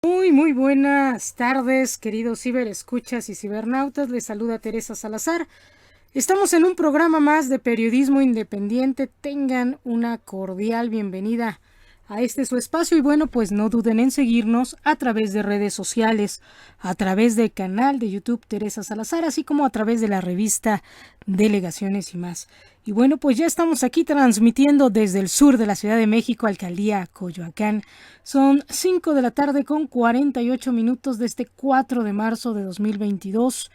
Muy buenas tardes, queridos ciberescuchas y cibernautas. Les saluda Teresa Salazar. Estamos en un programa más de periodismo independiente. Tengan una cordial bienvenida a este su espacio y bueno, pues no duden en seguirnos a través de redes sociales, a través del canal de YouTube Teresa Salazar, así como a través de la revista Delegaciones y más. Y bueno, pues ya estamos aquí transmitiendo desde el sur de la Ciudad de México, Alcaldía Coyoacán. Son 5 de la tarde con 48 minutos de este 4 de marzo de 2022.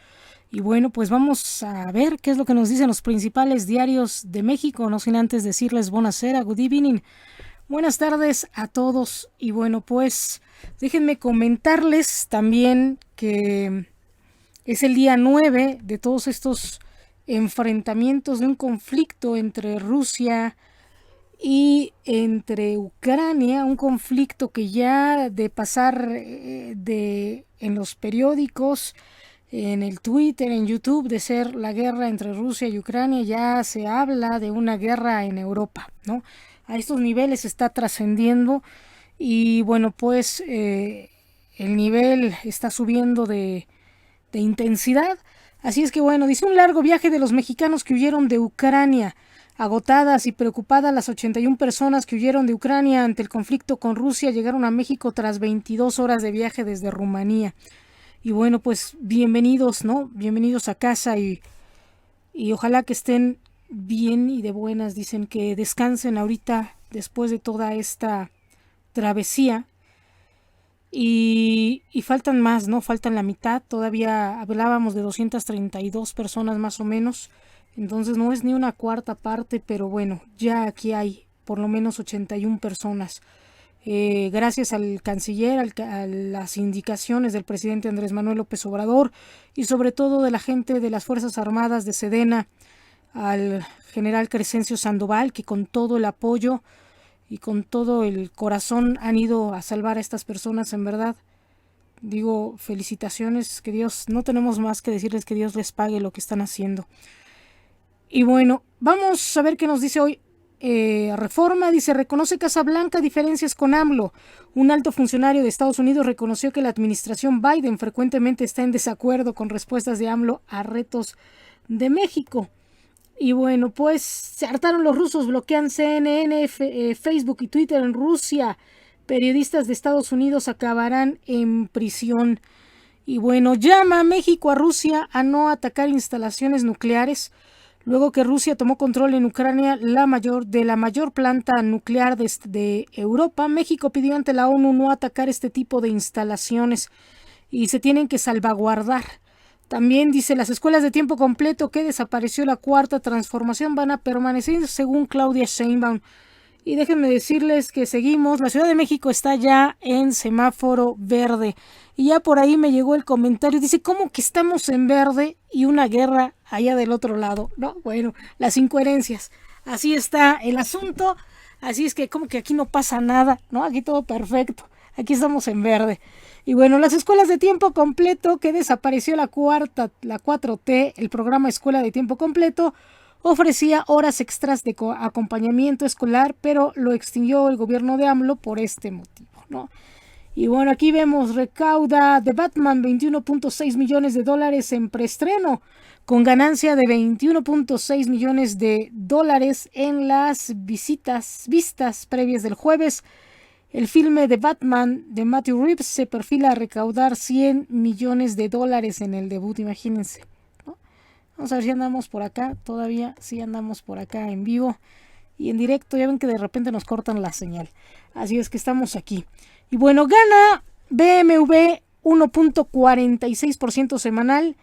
Y bueno, pues vamos a ver qué es lo que nos dicen los principales diarios de México, no sin antes decirles buonasera, good evening. Buenas tardes a todos y bueno, pues déjenme comentarles también que es el día 9 de todos estos enfrentamientos de un conflicto entre Rusia y entre Ucrania, un conflicto que ya de pasar en los periódicos, en el Twitter, en YouTube, de ser la guerra entre Rusia y Ucrania, ya se habla de una guerra en Europa, ¿no? A estos niveles está trascendiendo y bueno, pues el nivel está subiendo de intensidad. Así es que bueno, dice un largo viaje de los mexicanos que huyeron de Ucrania. Agotadas y preocupadas, las 81 personas que huyeron de Ucrania ante el conflicto con Rusia llegaron a México tras 22 horas de viaje desde Rumanía. Y bueno, pues bienvenidos, ¿no? Bienvenidos a casa y ojalá que estén bien y de buenas. Dicen que descansen ahorita después de toda esta travesía. Y faltan más, ¿no? Faltan la mitad. Todavía hablábamos de 232 personas más o menos. Entonces no es ni una cuarta parte, pero bueno, ya aquí hay por lo menos 81 personas. Gracias al canciller, a las indicaciones del presidente Andrés Manuel López Obrador y sobre todo de la gente de las Fuerzas Armadas de Sedena, al general Crescencio Sandoval, que con todo el apoyo y con todo el corazón han ido a salvar a estas personas, en verdad. Digo, felicitaciones, que Dios, no tenemos más que decirles que Dios les pague lo que están haciendo. Y bueno, vamos a ver qué nos dice hoy. Reforma dice, reconoce Casa Blanca diferencias con AMLO. Un alto funcionario de Estados Unidos reconoció que la administración Biden frecuentemente está en desacuerdo con respuestas de AMLO a retos de México. Y bueno, pues se hartaron los rusos, bloquean CNN, Facebook y Twitter en Rusia. Periodistas de Estados Unidos acabarán en prisión. Y bueno, llama a México a Rusia a no atacar instalaciones nucleares. Luego que Rusia tomó control en Ucrania de la mayor planta nuclear de Europa, México pidió ante la ONU no atacar este tipo de instalaciones y se tienen que salvaguardar. También dice, las escuelas de tiempo completo que desapareció la cuarta transformación van a permanecer según Claudia Sheinbaum. Y déjenme decirles que seguimos, la Ciudad de México está ya en semáforo verde. Y ya por ahí me llegó el comentario, dice, ¿cómo que estamos en verde y una guerra allá del otro lado? No, bueno, las incoherencias. Así está el asunto, así es que como que aquí no pasa nada, ¿no? Aquí todo perfecto, aquí estamos en verde. Y bueno, las escuelas de tiempo completo que desapareció la 4T, el programa Escuela de Tiempo Completo, ofrecía horas extras de acompañamiento escolar, pero lo extinguió el gobierno de AMLO por este motivo, ¿no? Y bueno, aquí vemos, recauda The Batman 21.6 millones de dólares en preestreno, con ganancia de 21.6 millones de dólares en las vistas previas del jueves. El filme de Batman de Matthew Reeves se perfila a recaudar 100 millones de dólares en el debut, imagínense, ¿no? Vamos a ver si andamos por acá, todavía sí andamos por acá en vivo y en directo, ya ven que de repente nos cortan la señal. Así es que estamos aquí. Y bueno, gana BMW 1.46% semanal.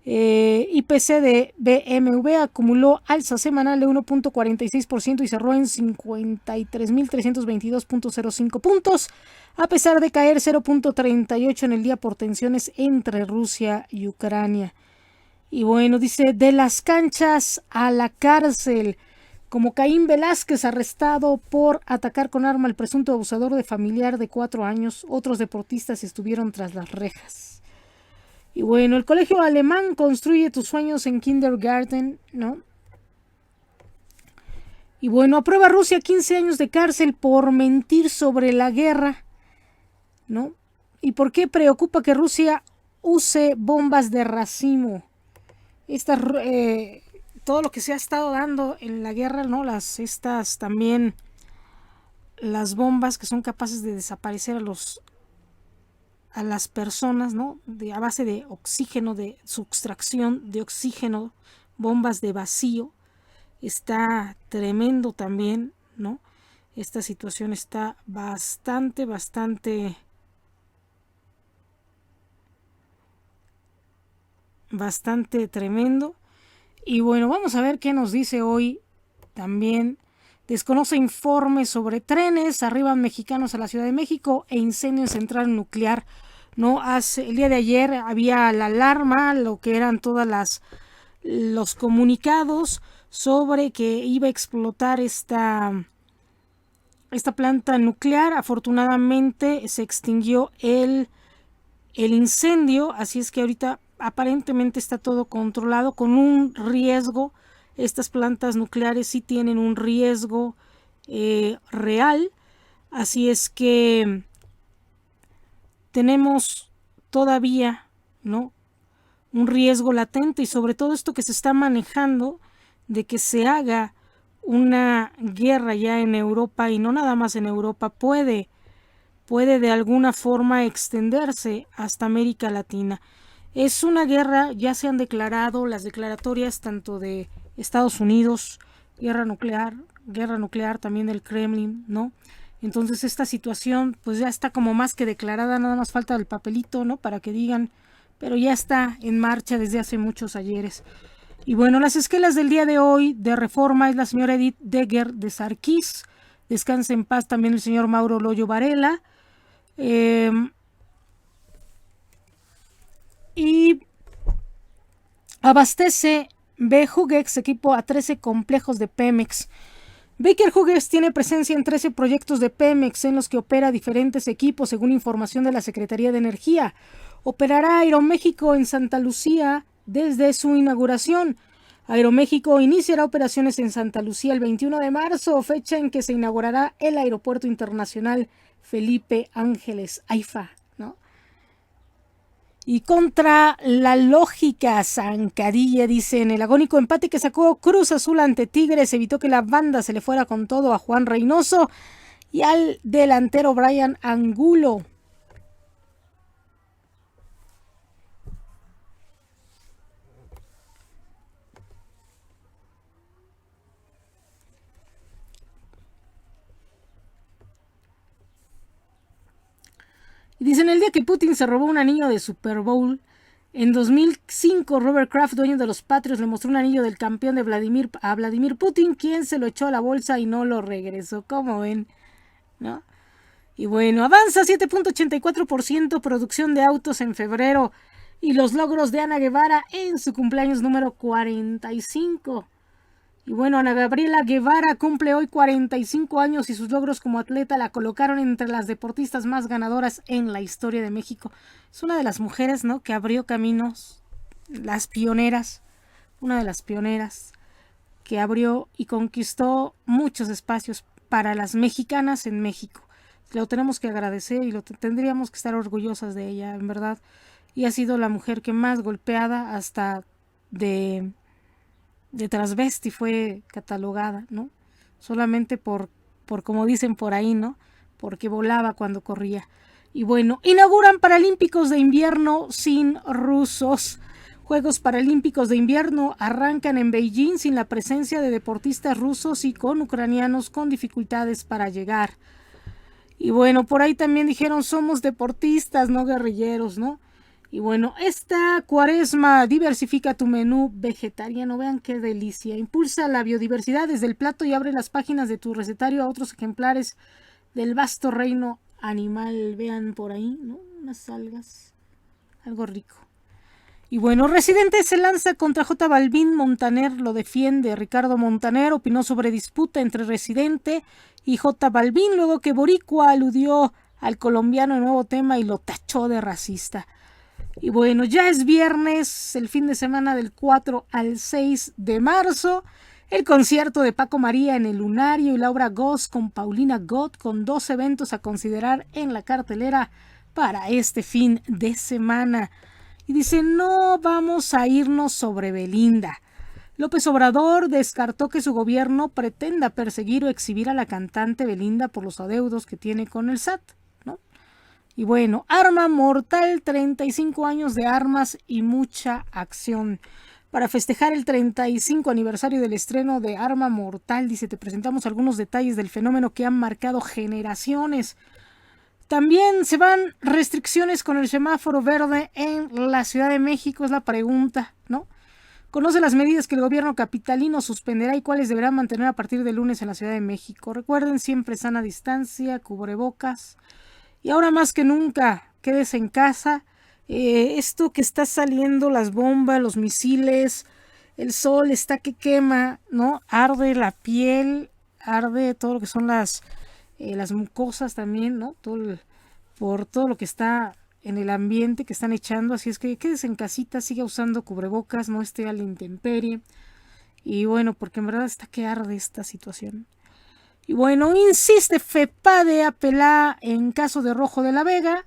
IPC de BMW acumuló alza semanal de 1.46% y cerró en 53.322.05 puntos, a pesar de caer 0.38 en el día por tensiones entre Rusia y Ucrania. Y bueno, dice, de las canchas a la cárcel, como Caín Velázquez arrestado por atacar con arma al presunto abusador de familiar de 4 años, otros deportistas estuvieron tras las rejas. Y bueno, el colegio alemán construye tus sueños en kindergarten, ¿no? Y bueno, aprueba Rusia 15 años de cárcel por mentir sobre la guerra, ¿no? ¿Y por qué preocupa que Rusia use bombas de racimo? Estas, todo lo que se ha estado dando en la guerra, ¿no? Estas también, las bombas que son capaces de desaparecer a las personas, ¿no? A base de oxígeno, de sustracción de oxígeno, bombas de vacío. Está tremendo también, ¿no? Esta situación está bastante tremendo. Y bueno, vamos a ver qué nos dice hoy también. Desconoce informes sobre trenes, arriban mexicanos a la Ciudad de México e incendio en central nuclear. No el día de ayer había la alarma, lo que eran todas los comunicados sobre que iba a explotar esta planta nuclear. Afortunadamente se extinguió el incendio, así es que ahorita aparentemente está todo controlado con un riesgo. Estas plantas nucleares sí tienen un riesgo real, así es que tenemos todavía, ¿no?, un riesgo latente, y sobre todo esto que se está manejando de que se haga una guerra ya en Europa, y no nada más en Europa, puede de alguna forma extenderse hasta América Latina. Es una guerra, ya se han declarado las declaratorias tanto de Estados Unidos, guerra nuclear también del Kremlin, ¿no? Entonces esta situación pues ya está como más que declarada, nada más falta el papelito, ¿no?, para que digan, pero ya está en marcha desde hace muchos ayeres. Y bueno, las esquelas del día de hoy de Reforma es la señora Edith Degger de Sarquís, descanse en paz también el señor Mauro Loyo Varela, y abastece B. Hughes equipo a 13 complejos de Pemex. Baker Hughes tiene presencia en 13 proyectos de Pemex en los que opera diferentes equipos, según información de la Secretaría de Energía. Operará Aeroméxico en Santa Lucía desde su inauguración. Aeroméxico iniciará operaciones en Santa Lucía el 21 de marzo, fecha en que se inaugurará el Aeropuerto Internacional Felipe Ángeles, AIFA, ¿no? Y contra la lógica zancadilla, dice, en el agónico empate que sacó Cruz Azul ante Tigres, evitó que la banda se le fuera con todo a Juan Reynoso y al delantero Brian Angulo. Y dicen, el día que Putin se robó un anillo de Super Bowl, en 2005 Robert Kraft, dueño de los Patriots, le mostró un anillo del campeón a Vladimir Putin, quien se lo echó a la bolsa y no lo regresó. ¿Cómo ven? ¿No? Y bueno, avanza 7.84% producción de autos en febrero, y los logros de Ana Guevara en su cumpleaños número 45. Y bueno, Ana Gabriela Guevara cumple hoy 45 años y sus logros como atleta la colocaron entre las deportistas más ganadoras en la historia de México. Es una de las mujeres, ¿no?, que abrió caminos, las pioneras, una de las pioneras que abrió y conquistó muchos espacios para las mexicanas en México. Lo tenemos que agradecer y tendríamos que estar orgullosas de ella, en verdad. Y ha sido la mujer que más golpeada, hasta de transvesti fue catalogada, ¿no? Solamente por como dicen por ahí, ¿no?, porque volaba cuando corría. Y bueno, inauguran Paralímpicos de invierno sin rusos. Juegos Paralímpicos de invierno arrancan en Beijing sin la presencia de deportistas rusos y con ucranianos con dificultades para llegar. Y bueno, por ahí también dijeron, somos deportistas, no guerrilleros, ¿no? Y bueno, esta cuaresma diversifica tu menú vegetariano. Vean qué delicia. Impulsa la biodiversidad desde el plato y abre las páginas de tu recetario a otros ejemplares del vasto reino animal. Vean por ahí, ¿no?, unas algas, algo rico. Y bueno, Residente se lanza contra J Balvin, Montaner lo defiende. Ricardo Montaner opinó sobre disputa entre Residente y J Balvin luego que Boricua aludió al colombiano en nuevo tema y lo tachó de racista. Y bueno, ya es viernes, el fin de semana del 4 al 6 de marzo. El concierto de Paco María en el Lunario y la obra Ghost con Paulina Gott, con 2 eventos a considerar en la cartelera para este fin de semana. Y dice, no vamos a irnos sobre Belinda. López Obrador descartó que su gobierno pretenda perseguir o exhibir a la cantante Belinda por los adeudos que tiene con el SAT, ¿no? Y bueno, arma mortal, 35 años de armas y mucha acción. Para festejar el 35 aniversario del estreno de Arma Mortal, dice, te presentamos algunos detalles del fenómeno que han marcado generaciones. También se van restricciones con el semáforo verde en la Ciudad de México, es la pregunta, ¿no? Conoce las medidas que el gobierno capitalino suspenderá y cuáles deberán mantener a partir del lunes en la Ciudad de México. Recuerden siempre sana distancia, cubrebocas. Y ahora más que nunca, quédese en casa. Esto que está saliendo, las bombas, los misiles, el sol está que quema, ¿no? Arde la piel, arde todo lo que son las mucosas también, ¿no? Por todo lo que está en el ambiente que están echando, así es que quédese en casita, siga usando cubrebocas, no esté a la intemperie. Y bueno, porque en verdad está que arde esta situación. Y bueno, insiste FEPADE apela en caso de Rojo de la Vega.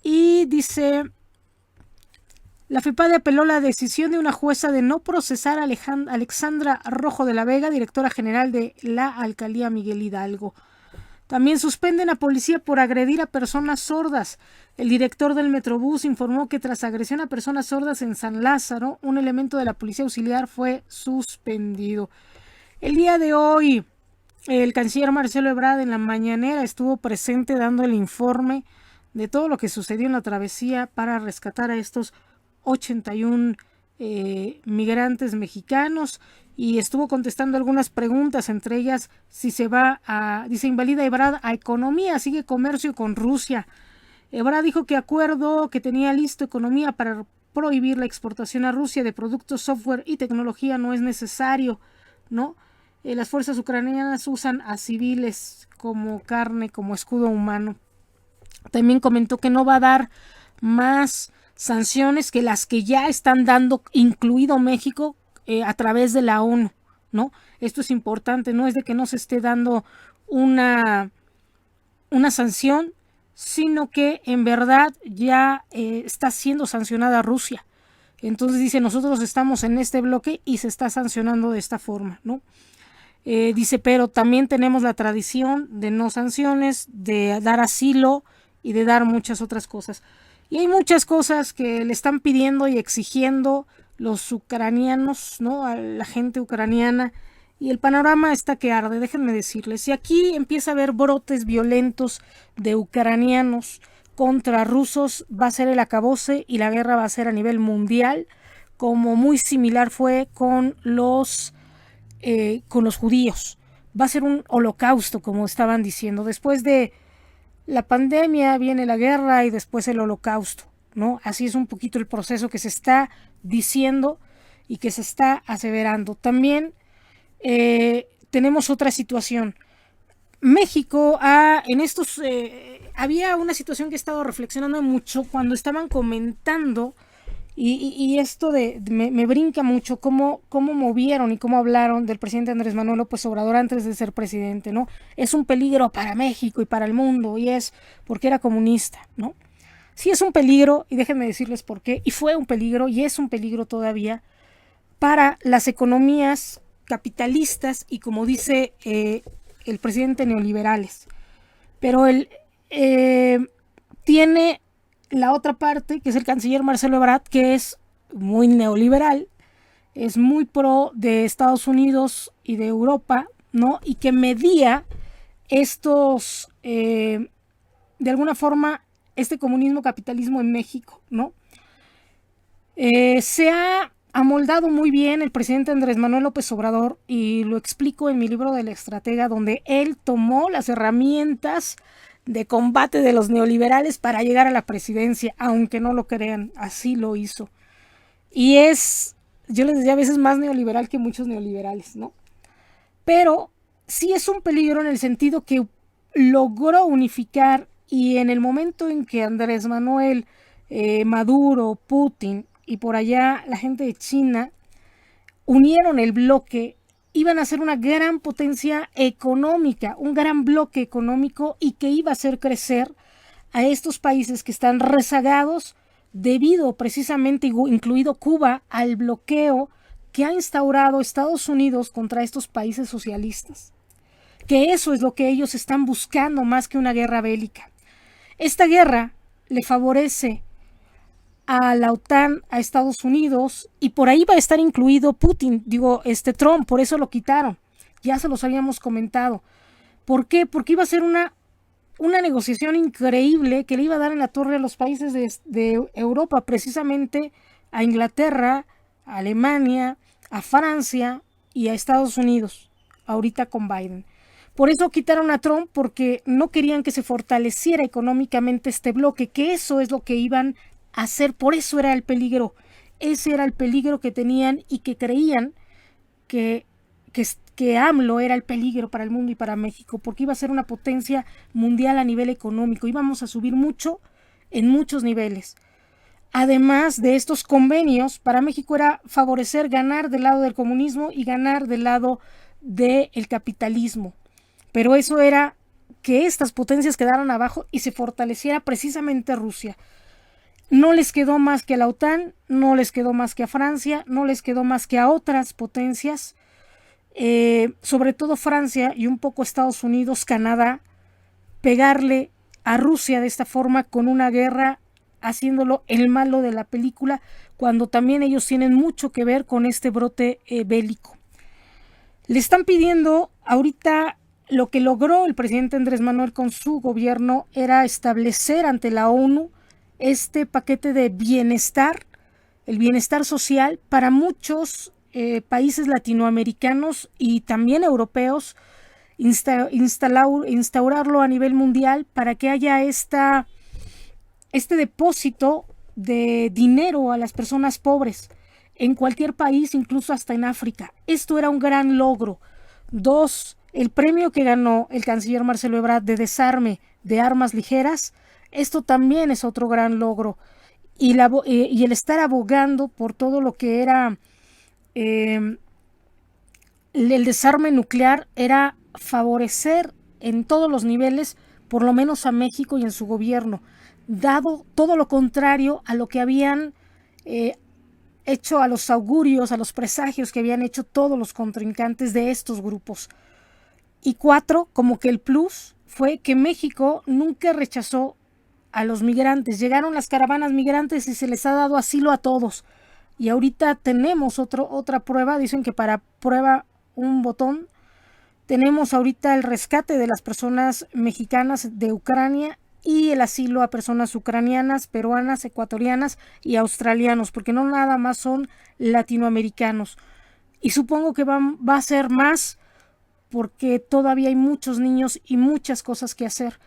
Y dice, la FEPADE apeló la decisión de una jueza de no procesar a Alexandra Rojo de la Vega, directora general de la alcaldía Miguel Hidalgo. También suspenden a policía por agredir a personas sordas. El director del Metrobús informó que tras agresión a personas sordas en San Lázaro, un elemento de la policía auxiliar fue suspendido. El día de hoy, el canciller Marcelo Ebrard en la mañanera estuvo presente dando el informe de todo lo que sucedió en la travesía para rescatar a estos 81 migrantes mexicanos, y estuvo contestando algunas preguntas, entre ellas si se va a, dice, invalida Ebrard a economía, sigue comercio con Rusia. Ebrard dijo que acuerdo que tenía listo economía para prohibir la exportación a Rusia de productos, software y tecnología no es necesario, ¿no? Las fuerzas ucranianas usan a civiles como carne, como escudo humano. También comentó que no va a dar más sanciones que las que ya están dando, incluido México, a través de la ONU, ¿no? Esto es importante, no es de que no se esté dando una sanción, sino que en verdad ya está siendo sancionada Rusia. Entonces dice, nosotros estamos en este bloque y se está sancionando de esta forma, ¿no? Dice, pero también tenemos la tradición de no sanciones, de dar asilo y de dar muchas otras cosas. Y hay muchas cosas que le están pidiendo y exigiendo los ucranianos, ¿no? A la gente ucraniana, y el panorama está que arde. Déjenme decirles, si aquí empieza a haber brotes violentos de ucranianos contra rusos, va a ser el acabose y la guerra va a ser a nivel mundial, como muy similar fue con los judíos. Va a ser un holocausto, como estaban diciendo. Después de la pandemia viene la guerra y después el holocausto, ¿no? Así es un poquito el proceso que se está diciendo y que se está aseverando. También tenemos otra situación. México había una situación que he estado reflexionando mucho cuando estaban comentando, y esto me brinca mucho cómo movieron y cómo hablaron del presidente Andrés Manuel López Obrador antes de ser presidente, ¿no? Es un peligro para México y para el mundo, y es porque era comunista, ¿no? Sí es un peligro, y déjenme decirles por qué, y fue un peligro, y es un peligro todavía, para las economías capitalistas y, como dice el presidente, neoliberales. Pero él tiene la otra parte, que es el canciller Marcelo Ebrard, que es muy neoliberal, es muy pro de Estados Unidos y de Europa, ¿no? Y que medía estos, de alguna forma, este comunismo, capitalismo en México, ¿no? Se ha amoldado muy bien el presidente Andrés Manuel López Obrador, y lo explico en mi libro de La Estratega, donde él tomó las herramientas de combate de los neoliberales para llegar a la presidencia, aunque no lo crean, así lo hizo. Y yo les decía, a veces más neoliberal que muchos neoliberales, ¿no? Pero sí es un peligro en el sentido que logró unificar, y en el momento en que Andrés Manuel, Maduro, Putin y por allá la gente de China unieron el bloque, iban a ser una gran potencia económica, un gran bloque económico, y que iba a hacer crecer a estos países que están rezagados debido precisamente, incluido Cuba, al bloqueo que ha instaurado Estados Unidos contra estos países socialistas. Que eso es lo que ellos están buscando más que una guerra bélica. Esta guerra le favorece a la OTAN, a Estados Unidos, y por ahí va a estar incluido Putin, Trump, por eso lo quitaron. Ya se los habíamos comentado. ¿Por qué? Porque iba a ser una negociación increíble que le iba a dar en la torre a los países de Europa, precisamente a Inglaterra, a Alemania, a Francia y a Estados Unidos, ahorita con Biden. Por eso quitaron a Trump, porque no querían que se fortaleciera económicamente este bloque, que eso es lo que iban a hacer. Por eso era el peligro. Ese era el peligro que tenían y que creían que AMLO era el peligro para el mundo y para México, porque iba a ser una potencia mundial a nivel económico. Íbamos a subir mucho en muchos niveles. Además de estos convenios, para México era favorecer ganar del lado del comunismo y ganar del lado del capitalismo. Pero eso era que estas potencias quedaran abajo y se fortaleciera precisamente Rusia. No les quedó más que a la OTAN, no les quedó más que a Francia, no les quedó más que a otras potencias, sobre todo Francia y un poco Estados Unidos, Canadá, pegarle a Rusia de esta forma con una guerra, haciéndolo el malo de la película, cuando también ellos tienen mucho que ver con este brote bélico. Le están pidiendo ahorita. Lo que logró el presidente Andrés Manuel con su gobierno era establecer ante la ONU este paquete de bienestar, el bienestar social para muchos países latinoamericanos y también europeos, instaurarlo a nivel mundial para que haya este depósito de dinero a las personas pobres en cualquier país, incluso hasta en África. Esto era un gran logro. 2. El premio que ganó el canciller Marcelo Ebrard de desarme de armas ligeras, esto también es otro gran logro. Y el estar abogando por todo lo que era el desarme nuclear, era favorecer en todos los niveles, por lo menos a México y en su gobierno, dado todo lo contrario a lo que habían hecho, a los augurios, a los presagios que habían hecho todos los contrincantes de estos grupos. Y 4, como que el plus fue que México nunca rechazó a los migrantes. Llegaron las caravanas migrantes y se les ha dado asilo a todos. Y ahorita tenemos otra prueba, dicen que para prueba un botón, tenemos ahorita el rescate de las personas mexicanas de Ucrania y el asilo a personas ucranianas, peruanas, ecuatorianas y australianos, porque no nada más son latinoamericanos. Y supongo que va a ser más, porque todavía hay muchos niños y muchas cosas que hacer.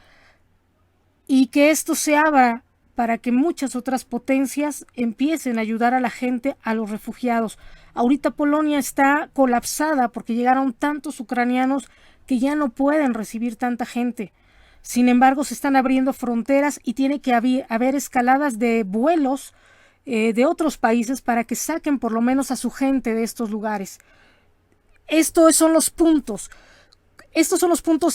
Y que esto se abra para que muchas otras potencias empiecen a ayudar a la gente, a los refugiados. Ahorita Polonia está colapsada porque llegaron tantos ucranianos que ya no pueden recibir tanta gente. Sin embargo, se están abriendo fronteras y tiene que haber escaladas de vuelos de otros países para que saquen por lo menos a su gente de estos lugares. Estos son los puntos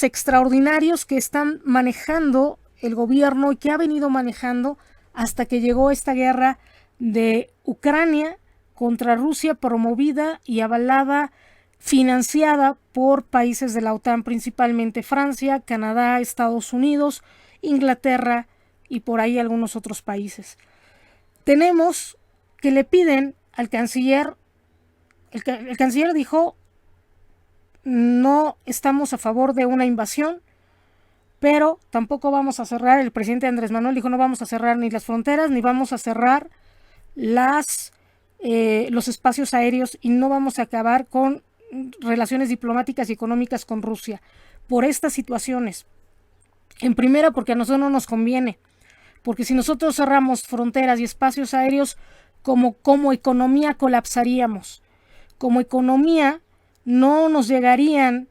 extraordinarios que están manejando el gobierno y que ha venido manejando hasta que llegó esta guerra de Ucrania contra Rusia, promovida y avalada, financiada por países de la OTAN, principalmente Francia, Canadá, Estados Unidos, Inglaterra y por ahí algunos otros países. Tenemos que le piden al canciller, el canciller dijo: no estamos a favor de una invasión, pero tampoco vamos a cerrar. El presidente Andrés Manuel dijo: no vamos a cerrar ni las fronteras, ni vamos a cerrar los espacios aéreos, y no vamos a acabar con relaciones diplomáticas y económicas con Rusia por estas situaciones. En primera, porque a nosotros no nos conviene, porque si nosotros cerramos fronteras y espacios aéreos, como economía colapsaríamos. Como economía no nos llegarían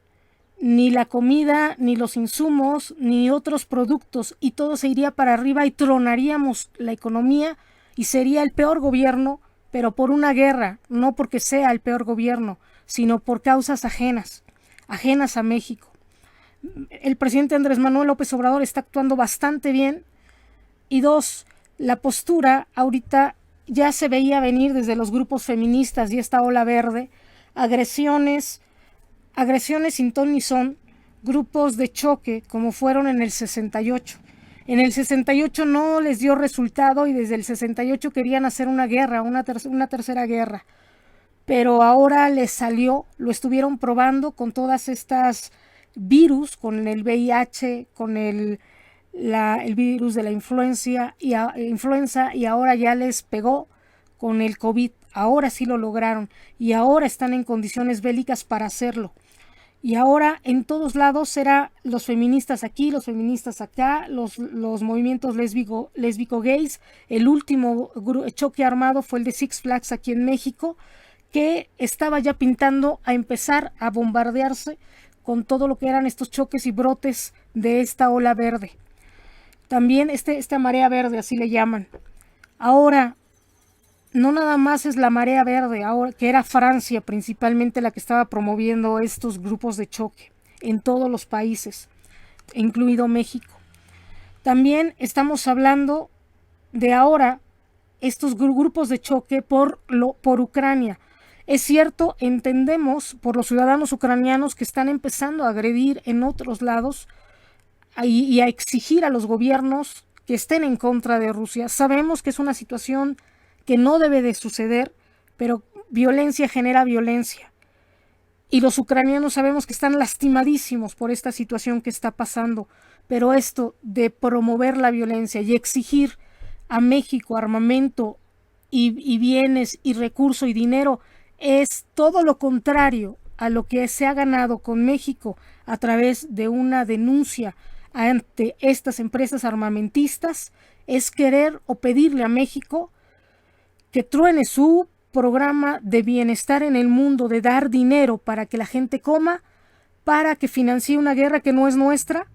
ni la comida, ni los insumos, ni otros productos, y todo se iría para arriba y tronaríamos la economía, y sería el peor gobierno, pero por una guerra, no porque sea el peor gobierno, sino por causas ajenas a México. El presidente Andrés Manuel López Obrador está actuando bastante bien Y dos, la postura ahorita ya se veía venir desde los grupos feministas y esta ola verde, agresiones sin ton ni son, grupos de choque como fueron en el 68. En el 68 no les dio resultado y desde el 68 querían hacer una guerra, una tercera guerra. Pero ahora les salió, lo estuvieron probando con todas estas virus, con el VIH, con el virus de la influenza y ahora ya les pegó con el COVID. Ahora sí lo lograron y ahora están en condiciones bélicas para hacerlo. Y ahora en todos lados será los feministas aquí, los feministas acá, los movimientos lésbico gays. El último choque armado fue el de Six Flags aquí en México, que estaba ya pintando a empezar a bombardearse con todo lo que eran estos choques y brotes de esta ola verde. También esta marea verde, así le llaman. Ahora, no nada más es la marea verde, ahora que era Francia principalmente la que estaba promoviendo estos grupos de choque en todos los países, incluido México. También estamos hablando de ahora estos grupos de choque por Ucrania. Es cierto, entendemos por los ciudadanos ucranianos que están empezando a agredir en otros lados y a exigir a los gobiernos que estén en contra de Rusia. Sabemos que es una situación que no debe de suceder, pero violencia genera violencia. Y los ucranianos sabemos que están lastimadísimos por esta situación que está pasando, pero esto de promover la violencia y exigir a México armamento y bienes y recursos y dinero es todo lo contrario a lo que se ha ganado con México a través de una denuncia ante estas empresas armamentistas. Es querer o pedirle a México que truene su programa de bienestar en el mundo, de dar dinero para que la gente coma, para que financie una guerra que no es nuestra,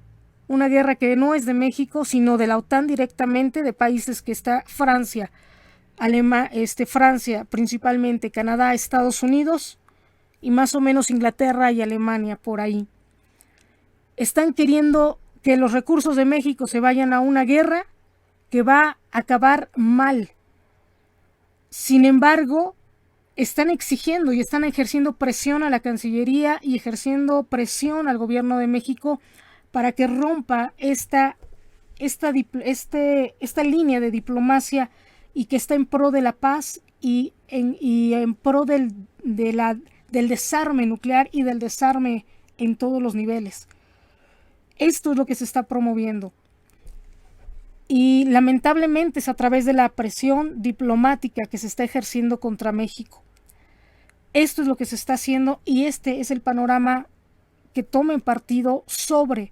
una guerra que no es de México, sino de la OTAN directamente, de países que está Francia, Francia principalmente, Canadá, Estados Unidos y más o menos Inglaterra y Alemania por ahí. Están queriendo que los recursos de México se vayan a una guerra que va a acabar mal. Sin embargo, están exigiendo y están ejerciendo presión a la Cancillería y ejerciendo presión al gobierno de México para que rompa esta línea de diplomacia y que está en pro de la paz y en pro del desarme nuclear y del desarme en todos los niveles. Esto es lo que se está promoviendo. Y lamentablemente es a través de la presión diplomática que se está ejerciendo contra México. Esto es lo que se está haciendo y este es el panorama que tomen partido sobre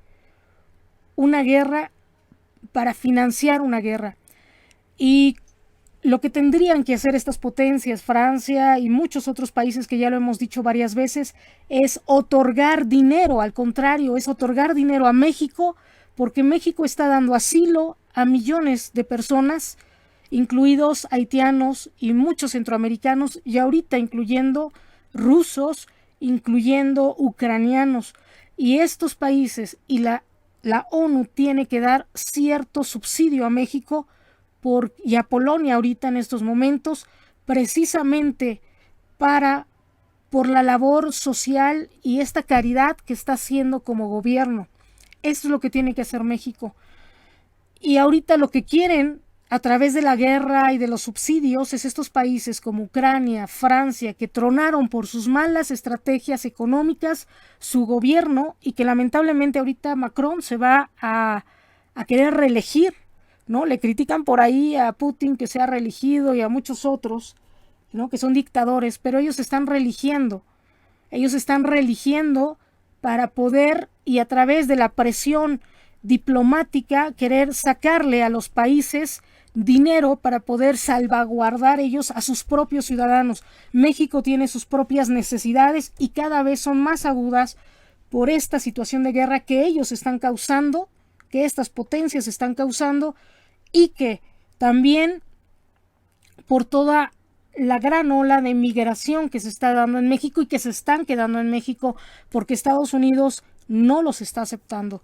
una guerra para financiar una guerra. Y lo que tendrían que hacer estas potencias, Francia y muchos otros países que ya lo hemos dicho varias veces, es otorgar dinero. Al contrario, es otorgar dinero a México, porque México está dando asilo a millones de personas, incluidos haitianos y muchos centroamericanos, y ahorita incluyendo rusos, incluyendo ucranianos. Y estos países y la ONU tiene que dar cierto subsidio a México y a Polonia ahorita en estos momentos, precisamente por la labor social y esta caridad que está haciendo como gobierno. Esto es lo que tiene que hacer México. Y ahorita lo que quieren a través de la guerra y de los subsidios es estos países como Ucrania, Francia, que tronaron por sus malas estrategias económicas su gobierno y que lamentablemente ahorita Macron se va a querer reelegir, ¿no? Le critican por ahí a Putin que se ha reelegido y a muchos otros, ¿no? Que son dictadores, pero ellos están reeligiendo. Ellos están reeligiendo para poder y a través de la presión diplomática querer sacarle a los países dinero para poder salvaguardar ellos a sus propios ciudadanos. México tiene sus propias necesidades y cada vez son más agudas por esta situación de guerra que ellos están causando, que estas potencias están causando y que también por toda la gran ola de migración que se está dando en México y que se están quedando en México porque Estados Unidos no los está aceptando.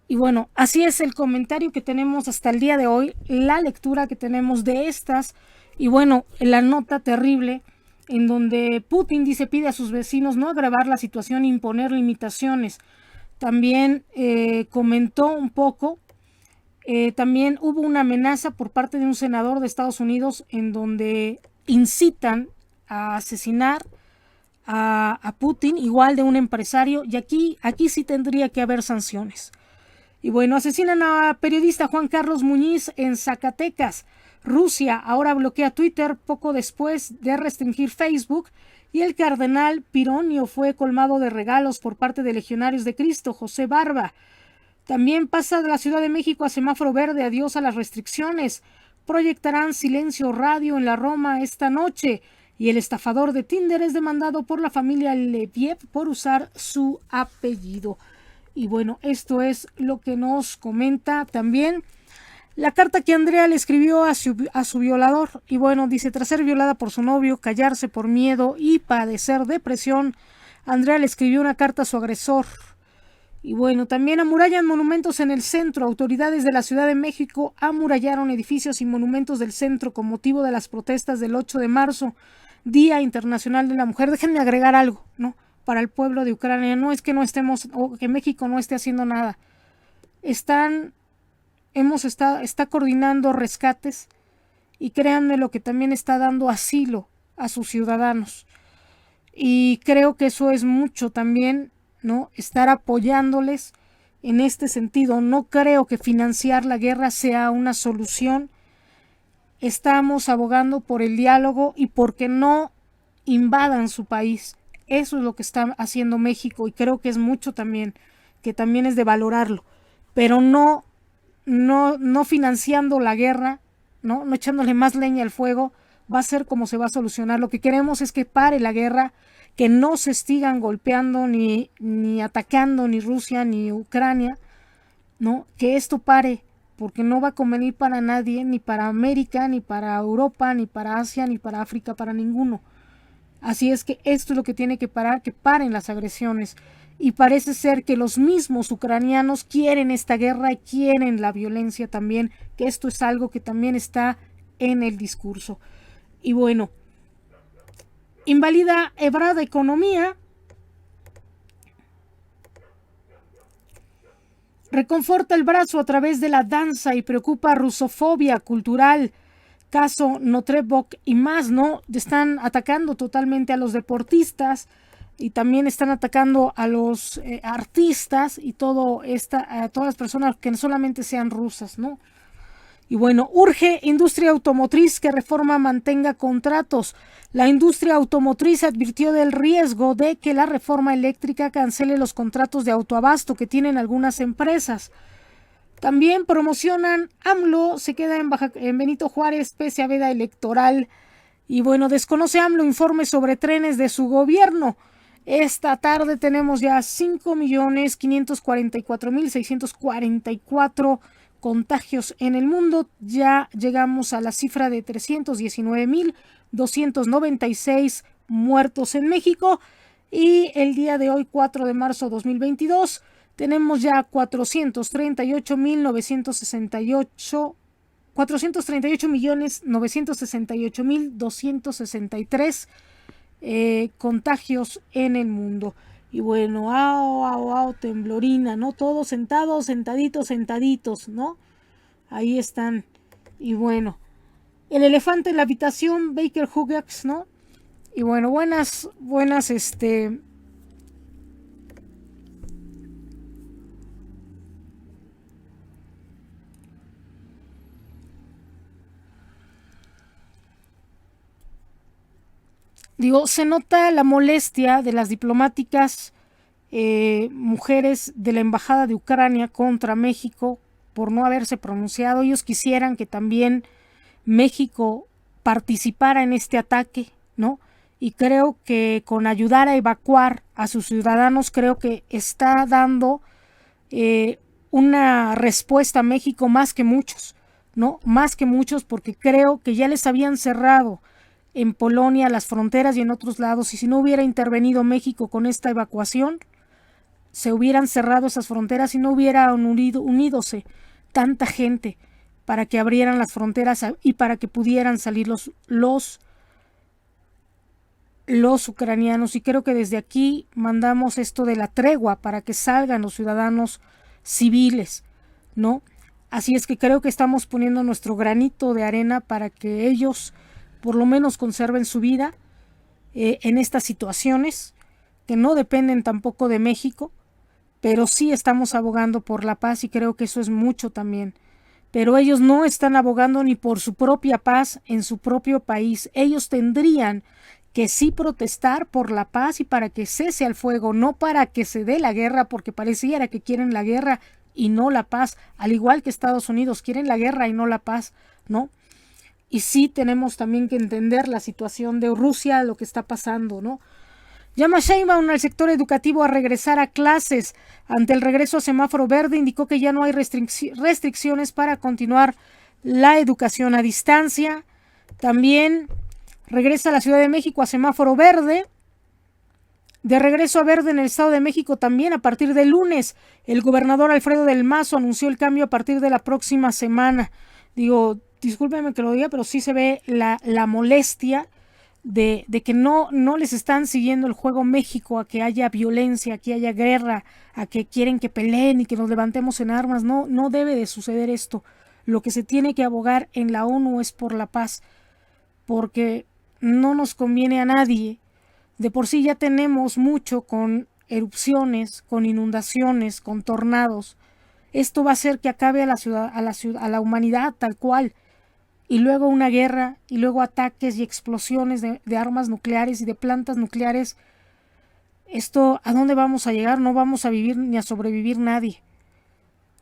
Y bueno, así es el comentario que tenemos hasta el día de hoy, la lectura que tenemos de estas, y bueno, la nota terrible en donde Putin dice pide a sus vecinos no agravar la situación e imponer limitaciones. También comentó un poco, también hubo una amenaza por parte de un senador de Estados Unidos en donde incitan a asesinar a Putin, igual de un empresario, y aquí sí tendría que haber sanciones. Y bueno, asesinan a periodista Juan Carlos Muñiz en Zacatecas. Rusia ahora bloquea Twitter poco después de restringir Facebook. Y el cardenal Pironio fue colmado de regalos por parte de Legionarios de Cristo, José Barba. También pasa de la Ciudad de México a semáforo verde, adiós a las restricciones. Proyectarán Silencio Radio en la Roma esta noche. Y el estafador de Tinder es demandado por la familia Leviev por usar su apellido. Y bueno, esto es lo que nos comenta también la carta que Andrea le escribió a su violador. Y bueno, dice, tras ser violada por su novio, callarse por miedo y padecer depresión, Andrea le escribió una carta a su agresor. Y bueno, también amurallan monumentos en el centro. Autoridades de la Ciudad de México amurallaron edificios y monumentos del centro con motivo de las protestas del 8 de marzo, Día Internacional de la Mujer. Déjenme agregar algo, ¿no? Para el pueblo de Ucrania, no es que no estemos, o que México no esté haciendo nada. Está coordinando rescates y créanme lo que también está dando asilo a sus ciudadanos. Y creo que eso es mucho también, ¿no? Estar apoyándoles en este sentido. No creo que financiar la guerra sea una solución. Estamos abogando por el diálogo y porque no invadan su país. Eso es lo que está haciendo México y creo que es mucho también, que también es de valorarlo, pero no financiando la guerra, no echándole más leña al fuego, va a ser como se va a solucionar. Lo que queremos es que pare la guerra, que no se sigan golpeando ni atacando ni Rusia ni Ucrania, ¿no? Que esto pare, porque no va a convenir para nadie, ni para América, ni para Europa, ni para Asia, ni para África, para ninguno. Así es que esto es lo que tiene que parar, que paren las agresiones. Y parece ser que los mismos ucranianos quieren esta guerra y quieren la violencia también, que esto es algo que también está en el discurso. Y bueno, invalida Ebrard economía. Reconforta el brazo a través de la danza y preocupa rusofobia cultural. Caso Notrebok y más, ¿no? Están atacando totalmente a los deportistas y también están atacando a los artistas y a todas las personas que no solamente sean rusas, ¿no? Y bueno, urge industria automotriz que reforma mantenga contratos. La industria automotriz advirtió del riesgo de que la reforma eléctrica cancele los contratos de autoabasto que tienen algunas empresas. También promocionan AMLO se queda en Benito Juárez pese a veda electoral. Y bueno, desconoce AMLO informes sobre trenes de su gobierno. Esta tarde tenemos ya 5.544.644 contagios en el mundo. Ya llegamos a la cifra de 319.296 muertos en México. Y el día de hoy, 4 de marzo de 2022, tenemos ya 438.968.263 contagios en el mundo. Y bueno, temblorina, ¿no? Todos sentaditos, ¿no? Ahí están. Y bueno, el elefante en la habitación, Baker Hughes, ¿no? Y bueno, buenas, se nota la molestia de las diplomáticas mujeres de la embajada de Ucrania contra México por no haberse pronunciado. Ellos quisieran que también México participara en este ataque, ¿no? Y creo que con ayudar a evacuar a sus ciudadanos, creo que está dando una respuesta a México más que muchos, ¿no? Más que muchos, porque creo que ya les habían cerrado en Polonia las fronteras y en otros lados, y si no hubiera intervenido México con esta evacuación, se hubieran cerrado esas fronteras y no hubieran unidose tanta gente para que abrieran las fronteras y para que pudieran salir los ucranianos. Y creo que desde aquí mandamos esto de la tregua para que salgan los ciudadanos civiles, ¿no? Así es que creo que estamos poniendo nuestro granito de arena para que ellos por lo menos conserven su vida en estas situaciones que no dependen tampoco de México, pero sí estamos abogando por la paz y creo que eso es mucho también. Pero ellos no están abogando ni por su propia paz en su propio país. Ellos tendrían que sí protestar por la paz y para que cese el fuego, no para que se dé la guerra, porque pareciera que quieren la guerra y no la paz, al igual que Estados Unidos, quieren la guerra y no la paz, ¿no? Y sí tenemos también que entender la situación de Rusia, lo que está pasando, ¿no? Llama Sheinbaum al sector educativo a regresar a clases. Ante el regreso a semáforo verde, indicó que ya no hay restricciones para continuar la educación a distancia. También regresa a la Ciudad de México a semáforo verde. De regreso a verde en el Estado de México también a partir del lunes. El gobernador Alfredo del Mazo anunció el cambio a partir de la próxima semana. Digo, discúlpenme que lo diga, pero sí se ve la molestia de que no les están siguiendo el juego México, a que haya violencia, a que haya guerra, a que quieren que peleen y que nos levantemos en armas. No debe de suceder esto. Lo que se tiene que abogar en la ONU es por la paz, porque no nos conviene a nadie. De por sí ya tenemos mucho con erupciones, con inundaciones, con tornados. Esto va a hacer que acabe a la humanidad tal cual. Y luego una guerra, y luego ataques y explosiones de armas nucleares y de plantas nucleares. Esto, ¿a dónde vamos a llegar? No vamos a vivir ni a sobrevivir nadie,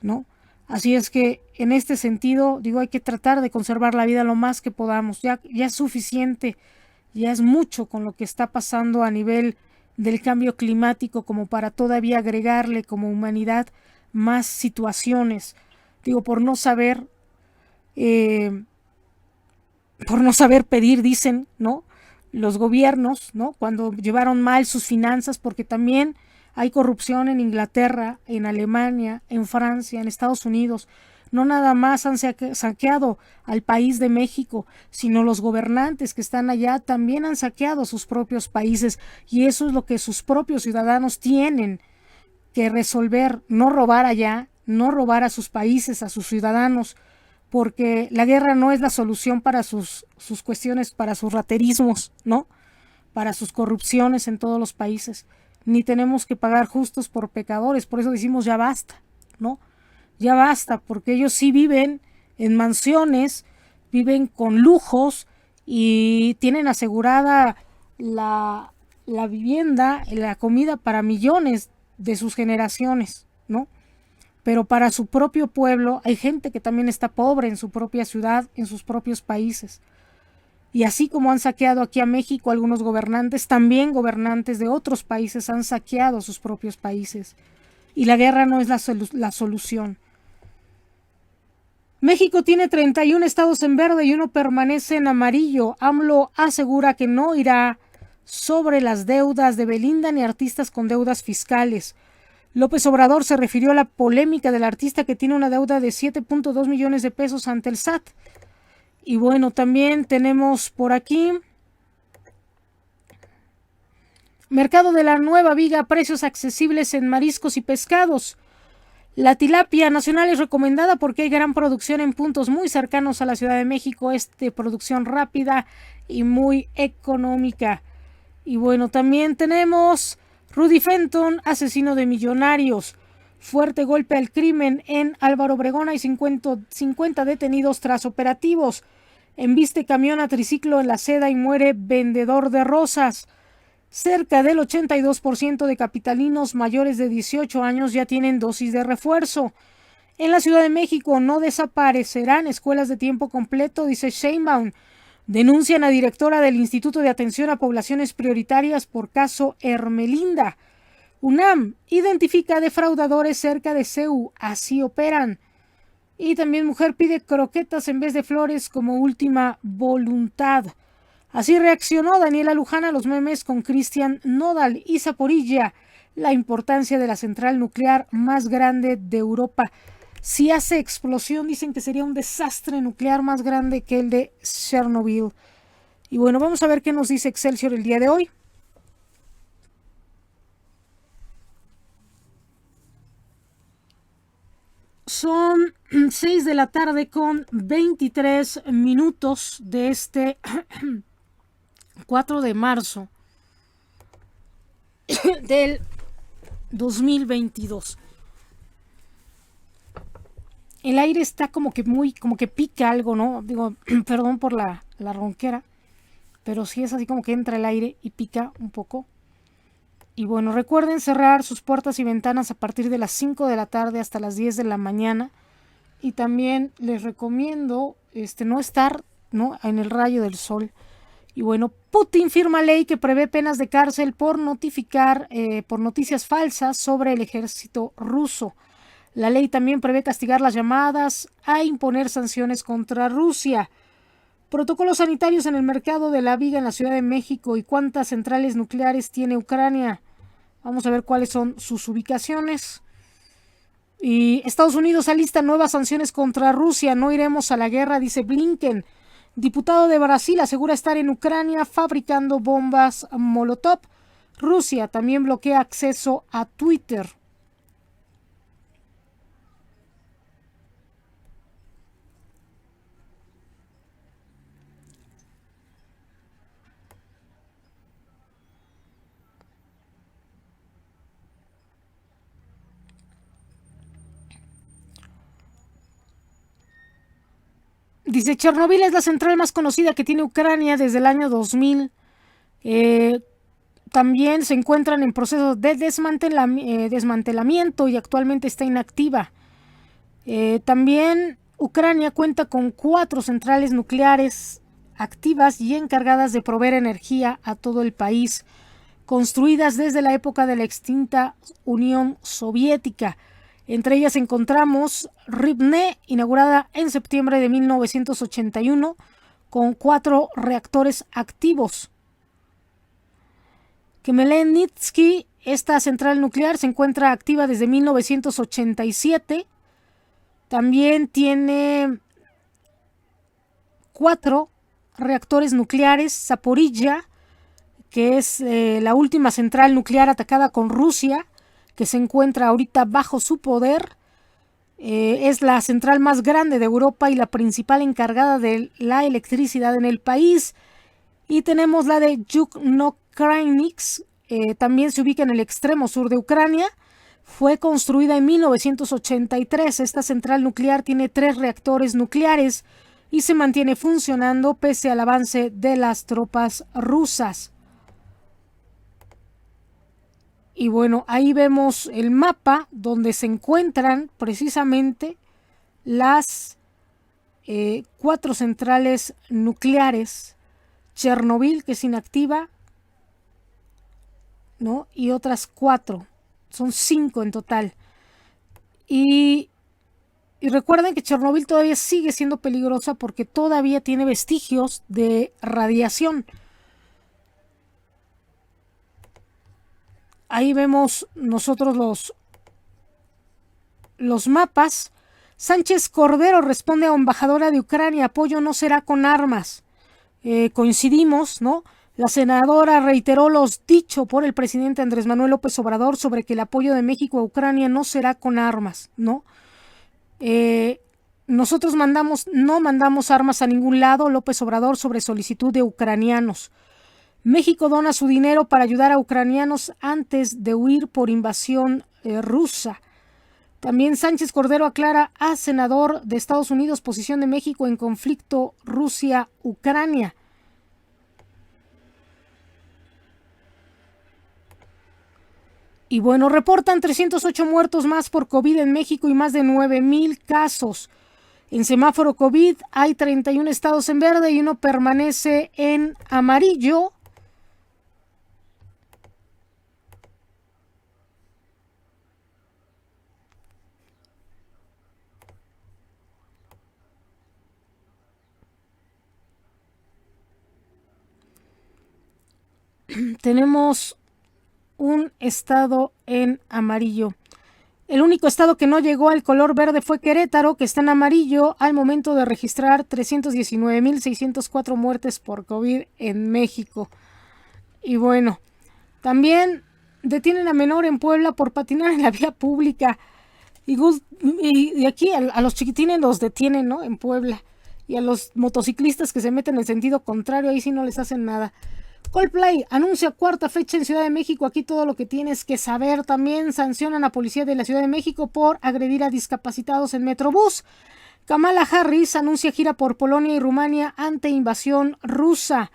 ¿no? Así es que en este sentido, digo, hay que tratar de conservar la vida lo más que podamos. Ya es suficiente, ya es mucho con lo que está pasando a nivel del cambio climático como para todavía agregarle como humanidad más situaciones. Digo, por no saber pedir, dicen, ¿no? Los gobiernos, ¿no? Cuando llevaron mal sus finanzas, porque también hay corrupción en Inglaterra, en Alemania, en Francia, en Estados Unidos. No nada más han saqueado al país de México, sino los gobernantes que están allá también han saqueado sus propios países, y eso es lo que sus propios ciudadanos tienen que resolver, no robar allá, no robar a sus países, a sus ciudadanos, porque la guerra no es la solución para sus cuestiones, para sus raterismos, ¿no? Para sus corrupciones en todos los países. Ni tenemos que pagar justos por pecadores, por eso decimos ya basta, ¿no? Ya basta, porque ellos sí viven en mansiones, viven con lujos y tienen asegurada la vivienda, la comida para millones de sus generaciones, ¿no? Pero para su propio pueblo hay gente que también está pobre en su propia ciudad, en sus propios países. Y así como han saqueado aquí a México algunos gobernantes, también gobernantes de otros países han saqueado sus propios países. Y la guerra no es la solución. México tiene 31 estados en verde y uno permanece en amarillo. AMLO asegura que no irá sobre las deudas de Belinda ni artistas con deudas fiscales. López Obrador se refirió a la polémica del artista que tiene una deuda de 7.2 millones de pesos ante el SAT. Y bueno, también tenemos por aquí Mercado de la Nueva Viga, precios accesibles en mariscos y pescados. La tilapia nacional es recomendada porque hay gran producción en puntos muy cercanos a la Ciudad de México, es de producción rápida y muy económica. Y bueno, también tenemos Rudy Fenton, asesino de millonarios. Fuerte golpe al crimen en Álvaro Obregón, hay 50 detenidos tras operativos. Embiste camión a triciclo en la Seda y muere vendedor de rosas. Cerca del 82% de capitalinos mayores de 18 años ya tienen dosis de refuerzo. En la Ciudad de México no desaparecerán escuelas de tiempo completo, dice Sheinbaum. Denuncian a directora del Instituto de Atención a Poblaciones Prioritarias por caso Hermelinda. UNAM identifica defraudadores cerca de CEU, así operan. Y también mujer pide croquetas en vez de flores como última voluntad. Así reaccionó Daniela Luján a los memes con Cristian Nodal y Zaporilla. la importancia de la central nuclear más grande de Europa. Si hace explosión, dicen que sería un desastre nuclear más grande que el de Chernobyl. Y bueno, vamos a ver qué nos dice Excelsior el día de hoy. Son 6 de la tarde con 23 minutos de este 4 de marzo del 2022. El aire está como que pica algo, ¿no? Digo, perdón por la ronquera, pero sí es así como que entra el aire y pica un poco. Y bueno, recuerden cerrar sus puertas y ventanas a partir de las 5 de la tarde hasta las 10 de la mañana. Y también les recomiendo no estar, ¿no?, en el rayo del sol. Y bueno, Putin firma ley que prevé penas de cárcel por por noticias falsas sobre el ejército ruso. La ley también prevé castigar las llamadas a imponer sanciones contra Rusia. Protocolos sanitarios en el mercado de la viga en la Ciudad de México y cuántas centrales nucleares tiene Ucrania. Vamos a ver cuáles son sus ubicaciones. Y Estados Unidos alista nuevas sanciones contra Rusia. No iremos a la guerra, dice Blinken. Diputado de Brasil asegura estar en Ucrania fabricando bombas Molotov. Rusia también bloquea acceso a Twitter. Dice, Chernobyl es la central más conocida que tiene Ucrania desde el año 2000. También se encuentran en proceso de desmantelamiento y actualmente está inactiva. También Ucrania cuenta con 4 centrales nucleares activas y encargadas de proveer energía a todo el país, construidas desde la época de la extinta Unión Soviética. Entre ellas encontramos Rivne, inaugurada en septiembre de 1981, con 4 reactores activos. Khmelnytsky, esta central nuclear, se encuentra activa desde 1987. También tiene 4 reactores nucleares. Zaporilla, que es la última central nuclear atacada con Rusia, que se encuentra ahorita bajo su poder. Es la central más grande de Europa y la principal encargada de la electricidad en el país. Y tenemos la de Yukno-Krynix, también se ubica en el extremo sur de Ucrania. Fue construida en 1983. Esta central nuclear tiene 3 reactores nucleares y se mantiene funcionando pese al avance de las tropas rusas. Y bueno, ahí vemos el mapa donde se encuentran precisamente las 4 centrales nucleares. Chernobyl, que es inactiva, ¿no? Y otras 4. Son 5 en total. Y recuerden que Chernobyl todavía sigue siendo peligrosa porque todavía tiene vestigios de radiación. Ahí vemos nosotros los mapas. Sánchez Cordero responde a embajadora de Ucrania: apoyo no será con armas. Coincidimos, ¿no? La senadora reiteró los dicho por el presidente Andrés Manuel López Obrador sobre que el apoyo de México a Ucrania no será con armas, ¿no? Nosotros no mandamos armas a ningún lado. López Obrador sobre solicitud de ucranianos. México dona su dinero para ayudar a ucranianos antes de huir por invasión rusa. También Sánchez Cordero aclara a senador de Estados Unidos posición de México en conflicto Rusia-Ucrania. Y bueno, reportan 308 muertos más por COVID en México y más de 9,000 casos. En semáforo COVID hay 31 estados en verde y uno permanece en amarillo. Tenemos un estado en amarillo. El único estado que no llegó al color verde fue Querétaro, que está en amarillo al momento de registrar 319.604 muertes por COVID en México. Y bueno, también detienen a menor en Puebla por patinar en la vía pública. Y aquí a los chiquitines los detienen, ¿no? En Puebla. Y a los motociclistas que se meten en sentido contrario, ahí sí no les hacen nada. Coldplay anuncia cuarta fecha en Ciudad de México. Aquí todo lo que tienes que saber. También sancionan a policía de la Ciudad de México por agredir a discapacitados en Metrobús. Kamala Harris anuncia gira por Polonia y Rumania ante invasión rusa.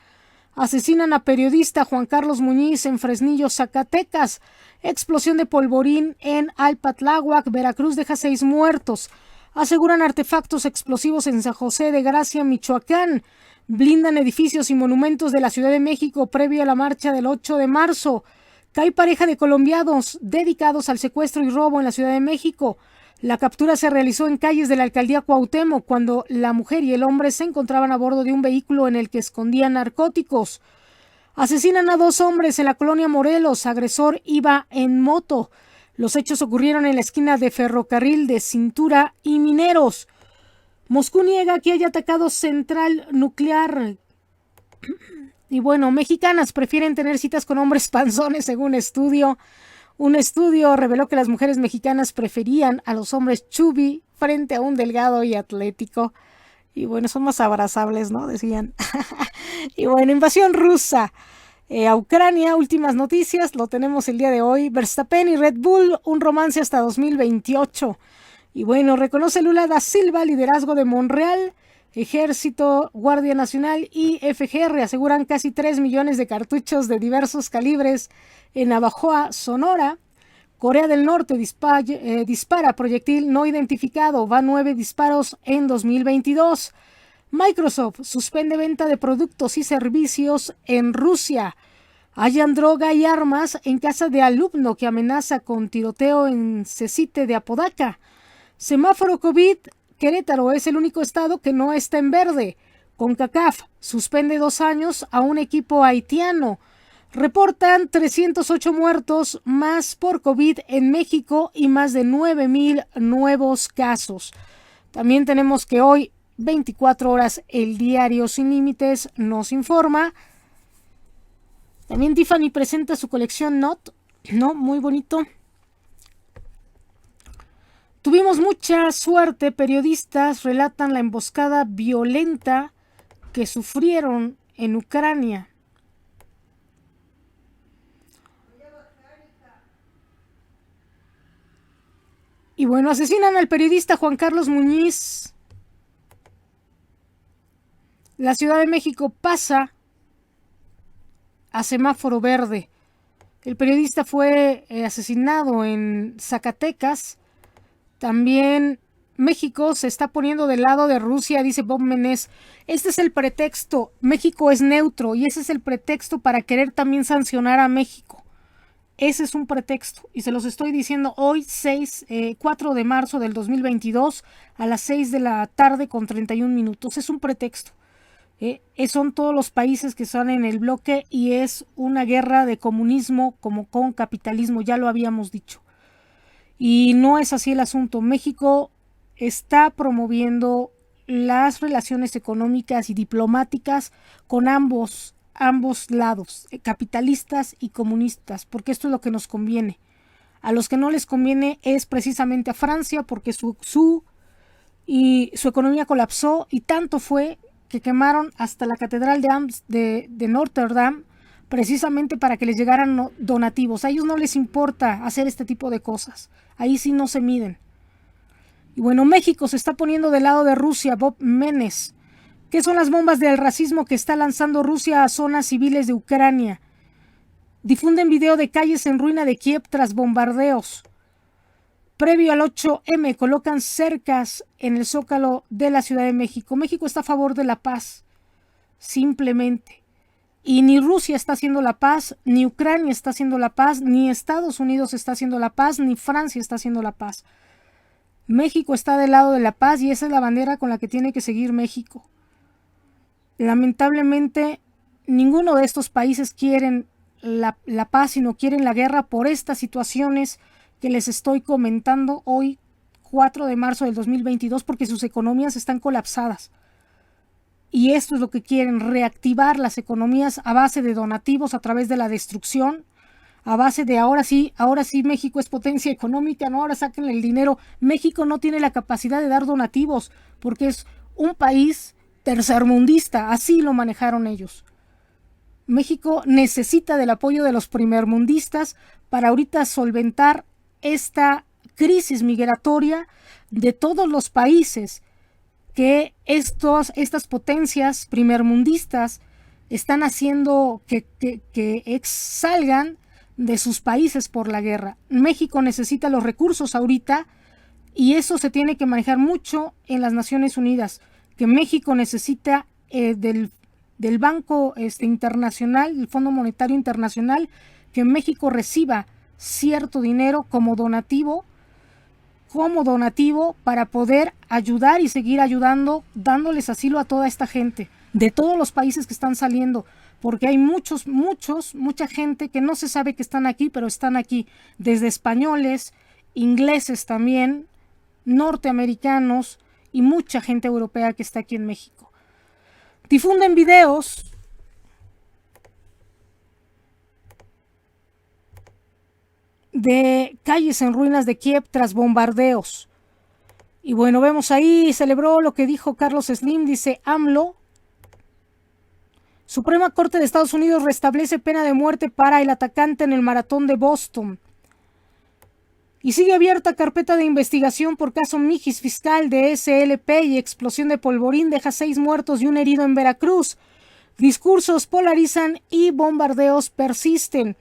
Asesinan a periodista Juan Carlos Muñiz en Fresnillo, Zacatecas. Explosión de polvorín en Alpatláhuac, Veracruz, deja 6 muertos. Aseguran artefactos explosivos en San José de Gracia, Michoacán. Blindan edificios y monumentos de la Ciudad de México previo a la marcha del 8 de marzo. Cae pareja de colombianos dedicados al secuestro y robo en la Ciudad de México. La captura se realizó en calles de la alcaldía Cuauhtémoc cuando la mujer y el hombre se encontraban a bordo de un vehículo en el que escondían narcóticos. Asesinan a 2 hombres en la colonia Morelos. Agresor iba en moto. Los hechos ocurrieron en la esquina de Ferrocarril de Cintura y Mineros. Moscú niega que haya atacado central nuclear. Y bueno, mexicanas prefieren tener citas con hombres panzones según estudio. Un estudio reveló que las mujeres mexicanas preferían a los hombres chubby frente a un delgado y atlético. Y bueno, son más abrazables, ¿no? Decían. Y bueno, invasión rusa a Ucrania, últimas noticias, lo tenemos el día de hoy. Verstappen y Red Bull, un romance hasta 2028. Y bueno, reconoce Lula da Silva liderazgo de Monreal. Ejército, Guardia Nacional y FGR aseguran casi 3 millones de cartuchos de diversos calibres en Navajoa, Sonora. Corea del Norte dispara proyectil no identificado. Van 9 disparos en 2022. Microsoft suspende venta de productos y servicios en Rusia. Hallan droga y armas en casa de alumno que amenaza con tiroteo en Cecite de Apodaca. Semáforo COVID. Querétaro es el único estado que no está en verde. CONCACAF suspende 2 años a un equipo haitiano. Reportan 308 muertos más por COVID en México y más de 9,000 nuevos casos. También tenemos que hoy, 24 horas, el diario Sin Límites nos informa. También Tiffany presenta su colección Not, ¿no? Muy bonito. Tuvimos mucha suerte, periodistas relatan la emboscada violenta que sufrieron en Ucrania. Y bueno, asesinan al periodista Juan Carlos Muñiz. La Ciudad de México pasa a semáforo verde. El periodista fue asesinado en Zacatecas. También México se está poniendo del lado de Rusia, dice Bob Menés. Este es el pretexto. México es neutro y ese es el pretexto para querer también sancionar a México. Ese es un pretexto y se los estoy diciendo hoy 4 de marzo del 2022 a las 6 de la tarde con 31 minutos. Es un pretexto. Son todos los países que están en el bloque y es una guerra de comunismo como con capitalismo, ya lo habíamos dicho. Y no es así el asunto. México está promoviendo las relaciones económicas y diplomáticas con ambos lados, capitalistas y comunistas, porque esto es lo que nos conviene. A los que no les conviene es precisamente a Francia, porque su economía colapsó y tanto fue que quemaron hasta la catedral de Notre Dame precisamente para que les llegaran donativos. A ellos no les importa hacer este tipo de cosas. Ahí sí no se miden. Y bueno, México se está poniendo del lado de Rusia. Bob Menes. ¿Qué son las bombas del racismo que está lanzando Rusia a zonas civiles de Ucrania? Difunden video de calles en ruina de Kiev tras bombardeos. Previo al 8M colocan cercas en el Zócalo de la Ciudad de México. México está a favor de la paz. Simplemente. Y ni Rusia está haciendo la paz, ni Ucrania está haciendo la paz, ni Estados Unidos está haciendo la paz, ni Francia está haciendo la paz. México está del lado de la paz y esa es la bandera con la que tiene que seguir México. Lamentablemente, ninguno de estos países quieren la paz y no quieren la guerra por estas situaciones que les estoy comentando hoy, 4 de marzo del 2022, porque sus economías están colapsadas. Y esto es lo que quieren, reactivar las economías a base de donativos, a través de la destrucción, a base de ahora sí México es potencia económica, no, ahora sáquenle el dinero. México no tiene la capacidad de dar donativos porque es un país tercermundista, así lo manejaron ellos. México necesita del apoyo de los primermundistas para ahorita solventar esta crisis migratoria de todos los países que estas potencias primermundistas están haciendo que salgan de sus países por la guerra. México necesita los recursos ahorita y eso se tiene que manejar mucho en las Naciones Unidas, que México necesita del Banco Internacional, el Fondo Monetario Internacional, que México reciba cierto dinero como donativo para poder ayudar y seguir ayudando, dándoles asilo a toda esta gente de todos los países que están saliendo, porque hay mucha gente que no se sabe que están aquí, pero están aquí, desde españoles, ingleses también, norteamericanos y mucha gente europea que está aquí en México. Difunden videos de calles en ruinas de Kiev tras bombardeos. Y bueno, vemos ahí, celebró lo que dijo Carlos Slim, dice AMLO. Suprema Corte de Estados Unidos restablece pena de muerte para el atacante en el maratón de Boston. Y sigue abierta carpeta de investigación por caso Mijis fiscal de SLP y explosión de polvorín deja 6 muertos y un herido en Veracruz. Discursos polarizan y bombardeos persisten.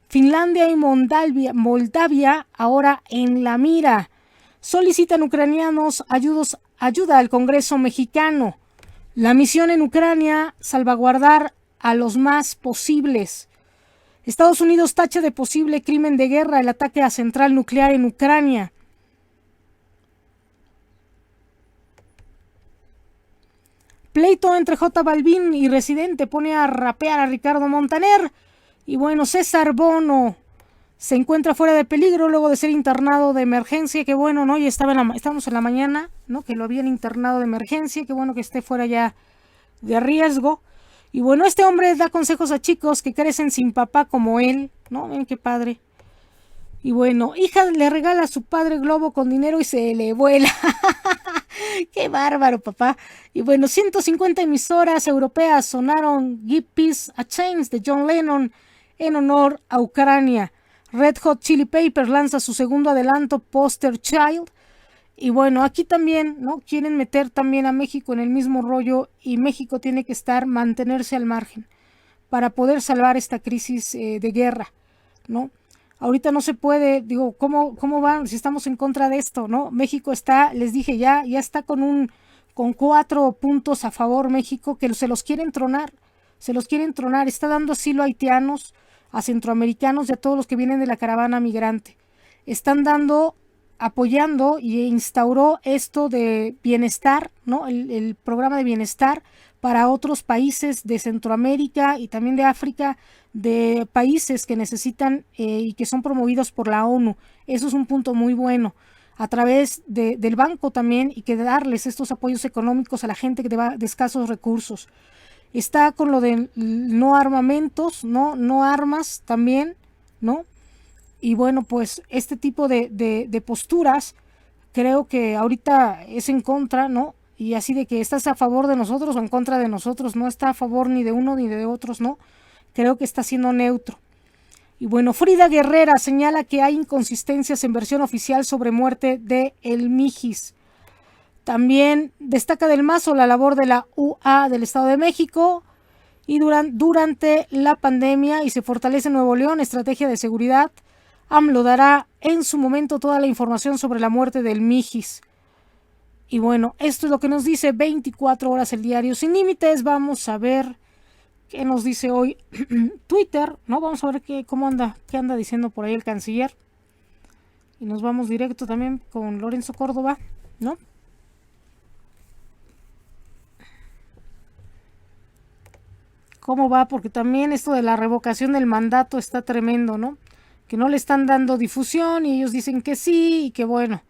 Finlandia y Moldavia ahora en la mira. Solicitan ucranianos ayuda al Congreso mexicano. La misión en Ucrania, salvaguardar a los más posibles. Estados Unidos tacha de posible crimen de guerra el ataque a central nuclear en Ucrania. Pleito entre J Balvin y Residente pone a rapear a Ricardo Montaner. Y bueno, César Bono se encuentra fuera de peligro luego de ser internado de emergencia. Qué bueno, ¿no? Ya estábamos en la mañana, ¿no? Que lo habían internado de emergencia. Qué bueno que esté fuera ya de riesgo. Y bueno, este hombre da consejos a chicos que crecen sin papá como él, ¿no? Ven qué padre. Y bueno, hija le regala a su padre globo con dinero y se le vuela. ¡Qué bárbaro, papá! Y bueno, 150 emisoras europeas sonaron Give Peace a Change de John Lennon en honor a Ucrania. Red Hot Chili Peppers lanza su segundo adelanto, Poster Child. Y bueno, aquí también, ¿no? Quieren meter también a México en el mismo rollo y México tiene que mantenerse al margen para poder salvar esta crisis de guerra, ¿no? Ahorita no se puede, digo, ¿cómo van si estamos en contra de esto, ¿no? México está, les dije, ya está con 4 puntos a favor México, que se los quieren tronar, está dando asilo a haitianos, a centroamericanos y a todos los que vienen de la caravana migrante. Están apoyando y instauró esto de bienestar, ¿no? El programa de bienestar para otros países de Centroamérica y también de África, de países que necesitan y que son promovidos por la ONU. Eso es un punto muy bueno. A través del banco también y que darles estos apoyos económicos a la gente de escasos recursos. Está con lo de no armamentos, no armas también, ¿no? Y bueno, pues este tipo de posturas creo que ahorita es en contra, ¿no? Y así de que estás a favor de nosotros o en contra de nosotros, no está a favor ni de uno ni de otros, ¿no? Creo que está siendo neutro. Y bueno, Frida Guerrera señala que hay inconsistencias en versión oficial sobre muerte de El Mijis. También destaca del Mazo la labor de la UA del Estado de México y durante la pandemia y se fortalece Nuevo León, estrategia de seguridad. AMLO dará en su momento toda la información sobre la muerte del Mijis. Y bueno, esto es lo que nos dice 24 horas el diario Sin Límites. Vamos a ver qué nos dice hoy Twitter, ¿no? Vamos a ver qué anda diciendo por ahí el canciller. Y nos vamos directo también con Lorenzo Córdoba, ¿no? cómo va, porque también esto de la revocación del mandato está tremendo, ¿no? Que no le están dando difusión y ellos dicen que sí y que bueno.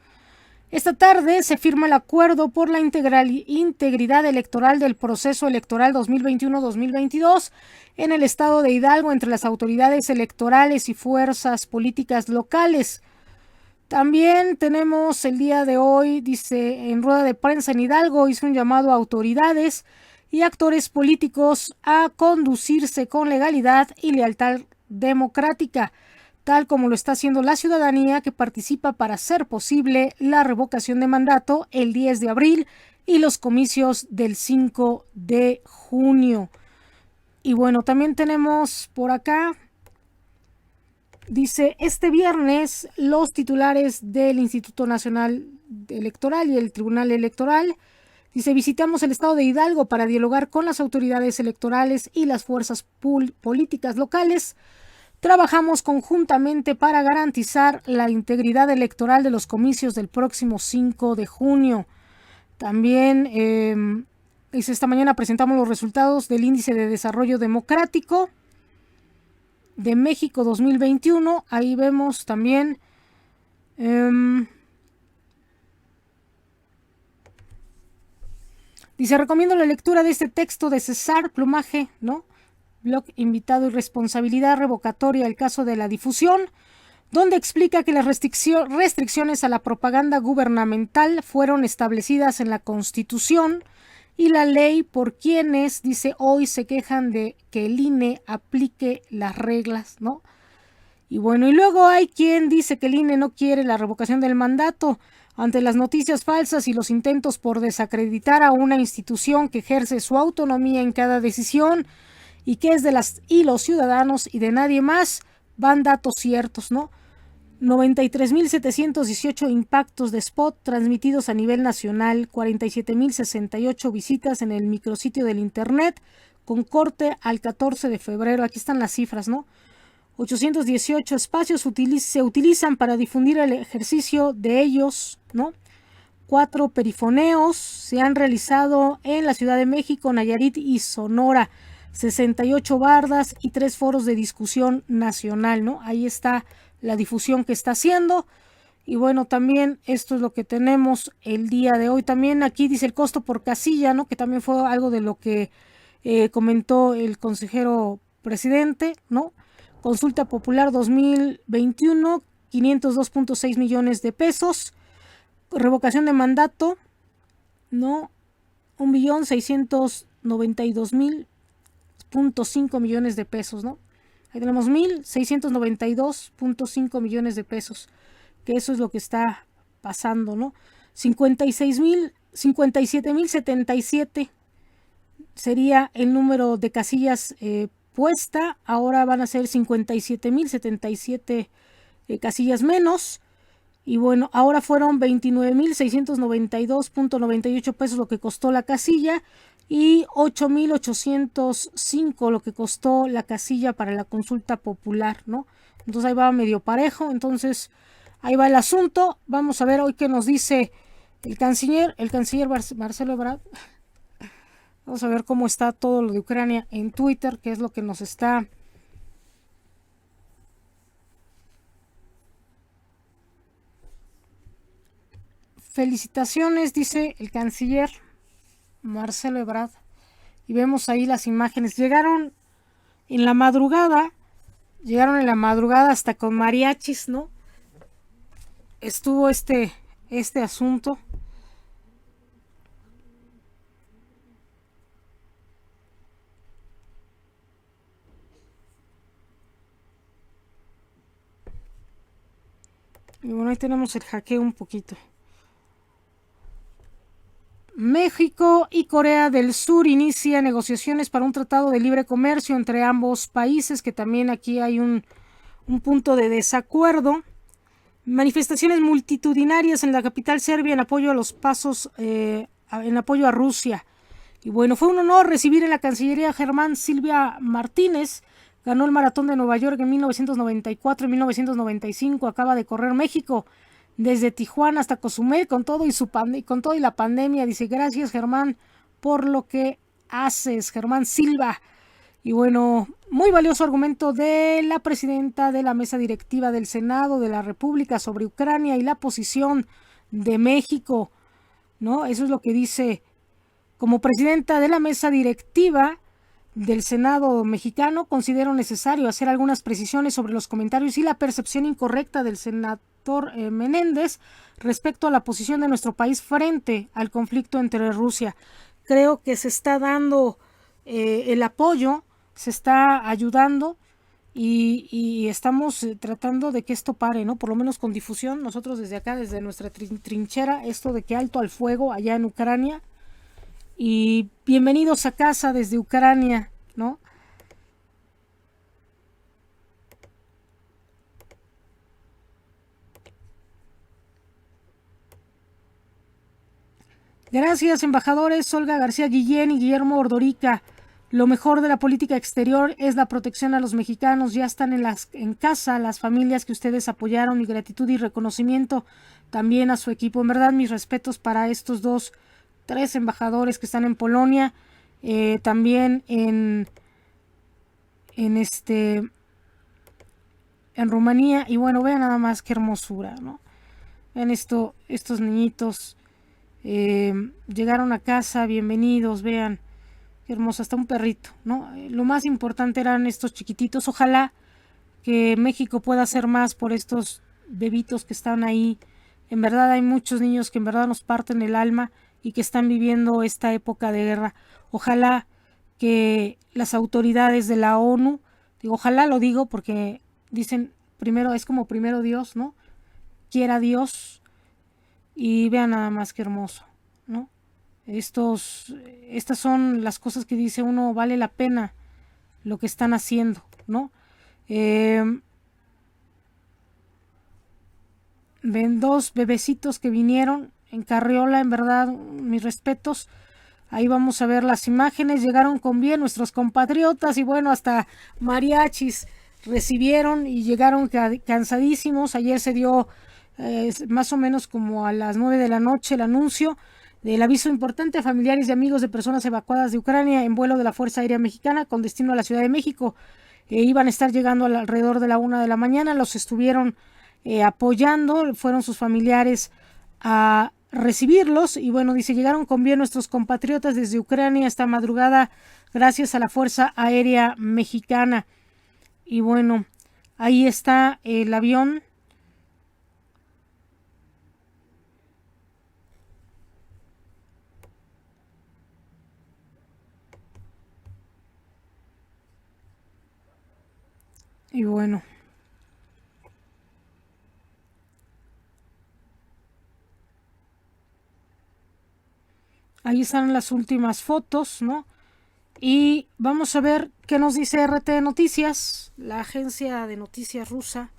Esta tarde se firma el acuerdo por la integridad electoral del proceso electoral 2021-2022 en el estado de Hidalgo entre las autoridades electorales y fuerzas políticas locales. También tenemos el día de hoy, dice, en rueda de prensa en Hidalgo, hizo un llamado a autoridades y actores políticos a conducirse con legalidad y lealtad democrática, tal como lo está haciendo la ciudadanía que participa para hacer posible la revocación de mandato el 10 de abril y los comicios del 5 de junio. Y bueno, también tenemos por acá, dice, este viernes los titulares del Instituto Nacional Electoral y el Tribunal Electoral, dice, visitamos el estado de Hidalgo para dialogar con las autoridades electorales y las fuerzas políticas locales. Trabajamos conjuntamente para garantizar la integridad electoral de los comicios del próximo 5 de junio. También, dice, esta mañana presentamos los resultados del Índice de Desarrollo Democrático de México 2021. Ahí vemos también dice, recomiendo la lectura de este texto de César Plumaje, ¿no? Blog invitado y responsabilidad revocatoria el caso de la difusión, donde explica que las restricciones a la propaganda gubernamental fueron establecidas en la Constitución y la ley por quienes, dice, hoy se quejan de que el INE aplique las reglas, ¿no? Y bueno, y luego hay quien dice que el INE no quiere la revocación del mandato ante las noticias falsas y los intentos por desacreditar a una institución que ejerce su autonomía en cada decisión y que es de las y los ciudadanos y de nadie más. Van datos ciertos, ¿no? 93,718 impactos de spot transmitidos a nivel nacional, 47,068 visitas en el micrositio del internet con corte al 14 de febrero. Aquí están las cifras, ¿no? 818 espacios se utilizan para difundir el ejercicio de ellos, ¿no? 4 perifoneos se han realizado en la Ciudad de México, Nayarit y Sonora. 68 bardas y 3 foros de discusión nacional, ¿no? Ahí está la difusión que está haciendo. Y bueno, también esto es lo que tenemos el día de hoy. También aquí dice el costo por casilla, ¿no? Que también fue algo de lo que comentó el consejero presidente, ¿no? Consulta Popular 2021, 502.6 millones de pesos. Revocación de mandato, ¿no? 1,692,000.5 millones de pesos, ¿no? Ahí tenemos 1,692.5 millones de pesos, que eso es lo que está pasando, ¿no? 57,077 sería el número de casillas puesta, ahora van a ser 57,077 casillas menos. Y bueno, ahora fueron 29,692.98 pesos lo que costó la casilla y 8,805 lo que costó la casilla para la consulta popular, ¿no? Entonces ahí va medio parejo, entonces ahí va el asunto. Vamos a ver hoy qué nos dice el canciller Marcelo Ebrard. Vamos a ver cómo está todo lo de Ucrania en Twitter, qué es lo que nos está felicitaciones, dice el canciller Marcelo Ebrard. Y vemos ahí las imágenes. Llegaron en la madrugada hasta con mariachis, ¿no? Estuvo este asunto. Y bueno, ahí tenemos el hackeo un poquito. México y Corea del Sur inician negociaciones para un tratado de libre comercio entre ambos países, que también aquí hay un punto de desacuerdo. Manifestaciones multitudinarias en la capital serbia en apoyo a los pasos, en apoyo a Rusia. Y bueno, fue un honor recibir en la Cancillería a Germán Silva Martínez. Ganó el Maratón de Nueva York en 1994 y 1995. Acaba de correr México desde Tijuana hasta Cozumel con todo y la pandemia. Dice, gracias Germán por lo que haces, Germán Silva. Y bueno, muy valioso argumento de la presidenta de la mesa directiva del Senado de la República sobre Ucrania y la posición de México, ¿no? Eso es lo que dice. Como presidenta de la mesa directiva del Senado mexicano, considero necesario hacer algunas precisiones sobre los comentarios y la percepción incorrecta del senador Menéndez respecto a la posición de nuestro país frente al conflicto entre Rusia. Creo que se está dando el apoyo, se está ayudando y estamos tratando de que esto pare, ¿no? Por lo menos con difusión, nosotros desde acá, desde nuestra trinchera, esto de que alto al fuego allá en Ucrania. Y bienvenidos a casa desde Ucrania, ¿no? Gracias, embajadores Olga García Guillén y Guillermo Ordorica. Lo mejor de la política exterior es la protección a los mexicanos. Ya están en casa las familias que ustedes apoyaron. Mi gratitud y reconocimiento también a su equipo. En verdad, mis respetos para estos tres embajadores que están en Polonia, también en Rumanía. Y bueno, vean nada más qué hermosura, ¿no? Vean estos niñitos llegaron a casa, bienvenidos, vean qué hermoso, hasta un perrito, ¿no? Lo más importante eran estos chiquititos. Ojalá que México pueda hacer más por estos bebitos que están ahí. En verdad hay muchos niños que en verdad nos parten el alma y que están viviendo esta época de guerra. Ojalá que las autoridades de la ONU, digo, ojalá lo digo porque dicen primero, es como primero Dios, ¿no? Quiera Dios. Y vean nada más que hermoso, ¿no? Estas son las cosas que dice uno, vale la pena lo que están haciendo, ¿no? Ven dos bebecitos que vinieron en carriola, en verdad, mis respetos. Ahí vamos a ver las imágenes, llegaron con bien nuestros compatriotas y bueno, hasta mariachis recibieron y llegaron cansadísimos. Ayer se dio más o menos como a las 9 de la noche el anuncio del aviso importante a familiares y amigos de personas evacuadas de Ucrania en vuelo de la Fuerza Aérea Mexicana con destino a la Ciudad de México. Iban a estar llegando alrededor de la 1 de la mañana, los estuvieron apoyando, fueron sus familiares a recibirlos y bueno, dice, llegaron con bien nuestros compatriotas desde Ucrania esta madrugada gracias a la Fuerza Aérea Mexicana. Y bueno, ahí está el avión. Y bueno, ahí están las últimas fotos, ¿no? Y vamos a ver qué nos dice RT Noticias, la agencia de noticias rusa.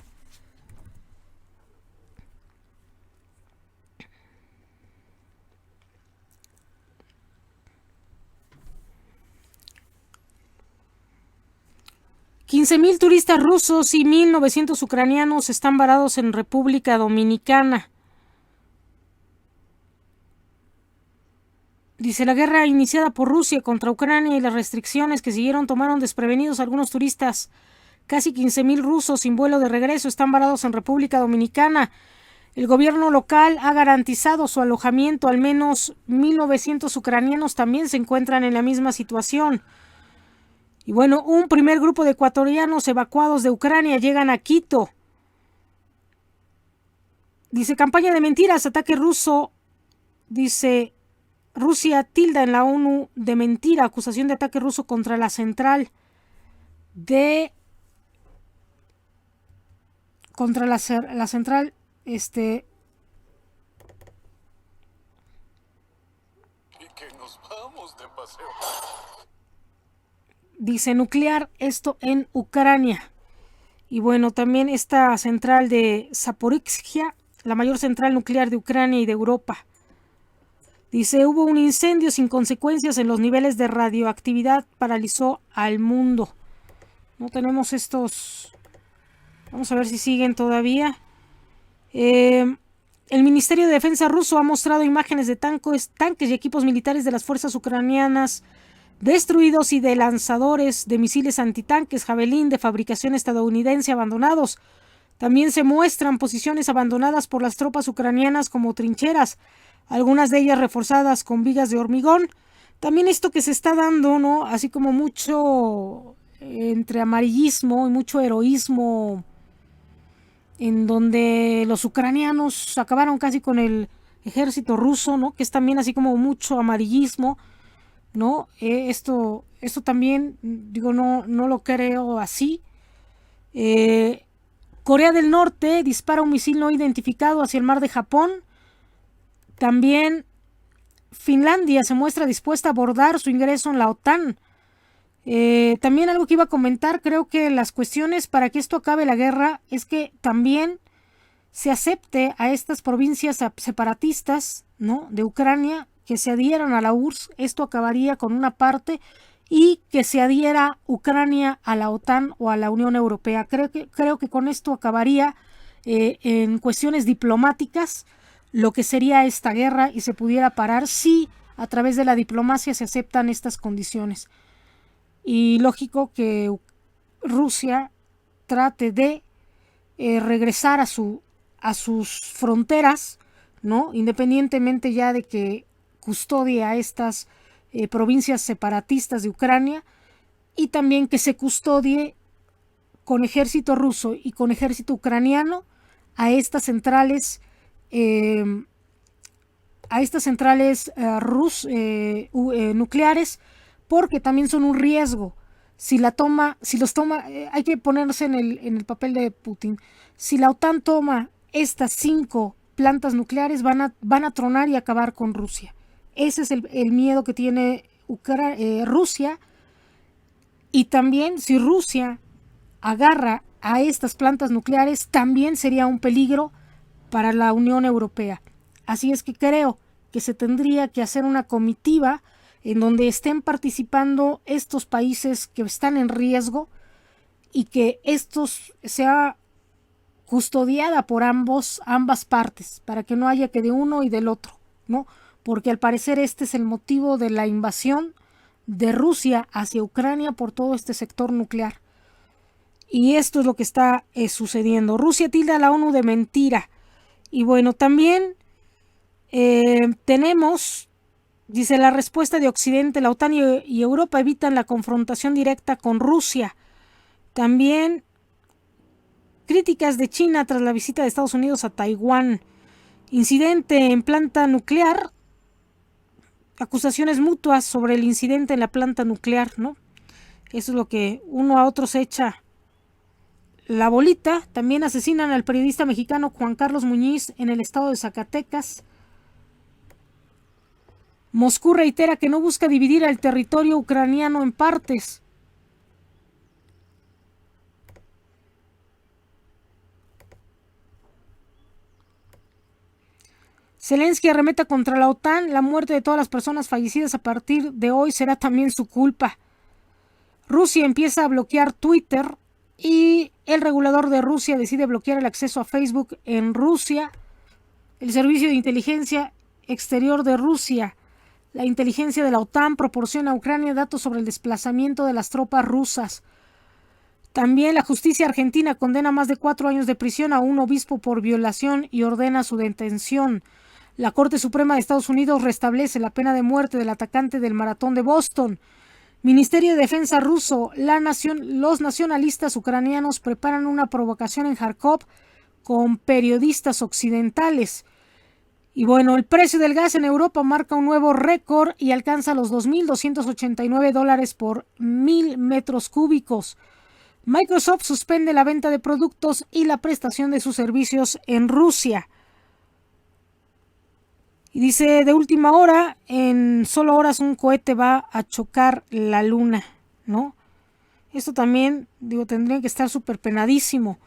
$15,000 turistas rusos y 1,900 ucranianos están varados en República Dominicana. Dice, la guerra iniciada por Rusia contra Ucrania y las restricciones que siguieron tomaron desprevenidos a algunos turistas. Casi 15,000 rusos sin vuelo de regreso están varados en República Dominicana. El gobierno local ha garantizado su alojamiento. Al menos 1,900 ucranianos también se encuentran en la misma situación. Y bueno, un primer grupo de ecuatorianos evacuados de Ucrania llegan a Quito. Dice, campaña de mentiras, ataque ruso. Dice, Rusia tilda en la ONU de mentira, acusación de ataque ruso contra la central Y que nos vamos de paseo. Dice nuclear, esto en Ucrania. Y bueno, también esta central de Zaporizhia, la mayor central nuclear de Ucrania y de Europa. Dice, hubo un incendio sin consecuencias en los niveles de radioactividad, paralizó al mundo. No tenemos estos. Vamos a ver si siguen todavía. El Ministerio de Defensa ruso ha mostrado imágenes de tanques y equipos militares de las fuerzas ucranianas destruidos y de lanzadores de misiles antitanques Javelin de fabricación estadounidense abandonados. También se muestran posiciones abandonadas por las tropas ucranianas como trincheras, algunas de ellas reforzadas con vigas de hormigón. También esto que se está dando, ¿no? Así como mucho entre amarillismo y mucho heroísmo, en donde los ucranianos acabaron casi con el ejército ruso, ¿no? Que es también así como mucho amarillismo, ¿no? Esto también, digo, no lo creo así. Corea del Norte dispara un misil no identificado hacia el mar de Japón. También Finlandia se muestra dispuesta a abordar su ingreso en la OTAN. También algo que iba a comentar, creo que las cuestiones para que esto acabe la guerra es que también se acepte a estas provincias separatistas, ¿no?, de Ucrania, que se adhieran a la URSS. Esto acabaría con una parte, y que se adhiera Ucrania a la OTAN o a la Unión Europea. Creo que con esto acabaría en cuestiones diplomáticas lo que sería esta guerra, y se pudiera parar si a través de la diplomacia se aceptan estas condiciones. Y lógico que Rusia trate de regresar a sus fronteras, ¿no?, independientemente ya de que custodie a estas provincias separatistas de Ucrania, y también que se custodie con ejército ruso y con ejército ucraniano a estas centrales nucleares, porque también son un riesgo. Si los toma, hay que ponerse en el papel de Putin. Si la OTAN toma estas 5 plantas nucleares, van a tronar y acabar con Rusia. Ese es el miedo que tiene Rusia. Y también, si Rusia agarra a estas plantas nucleares, también sería un peligro para la Unión Europea. Así es que creo que se tendría que hacer una comitiva en donde estén participando estos países que están en riesgo, y que estos sea custodiada por ambas partes, para que no haya que de uno y del otro, ¿no? Porque al parecer este es el motivo de la invasión de Rusia hacia Ucrania por todo este sector nuclear. Y esto es lo que está sucediendo. Rusia tilda a la ONU de mentira. Y bueno, también tenemos, dice, la respuesta de Occidente. La OTAN y Europa evitan la confrontación directa con Rusia. También críticas de China tras la visita de Estados Unidos a Taiwán. Incidente en planta nuclear. Acusaciones mutuas sobre el incidente en la planta nuclear, ¿no? Eso es lo que uno a otro se echa la bolita. También asesinan al periodista mexicano Juan Carlos Muñiz en el estado de Zacatecas. Moscú reitera que no busca dividir al territorio ucraniano en partes. Zelensky arremeta contra la OTAN. La muerte de todas las personas fallecidas a partir de hoy será también su culpa. Rusia empieza a bloquear Twitter, y el regulador de Rusia decide bloquear el acceso a Facebook en Rusia. El Servicio de Inteligencia Exterior de Rusia, la inteligencia de la OTAN, proporciona a Ucrania datos sobre el desplazamiento de las tropas rusas. También la justicia argentina condena a más de 4 años de prisión a un obispo por violación y ordena su detención. La Corte Suprema de Estados Unidos restablece la pena de muerte del atacante del maratón de Boston. Ministerio de Defensa ruso. Los nacionalistas ucranianos preparan una provocación en Kharkov con periodistas occidentales. Y bueno, el precio del gas en Europa marca un nuevo récord y alcanza los $2,289 por 1,000 metros cúbicos. Microsoft suspende la venta de productos y la prestación de sus servicios en Rusia. Y dice, de última hora, en solo horas un cohete va a chocar la luna, ¿no? Esto también, digo, tendría que estar súper penadísimo.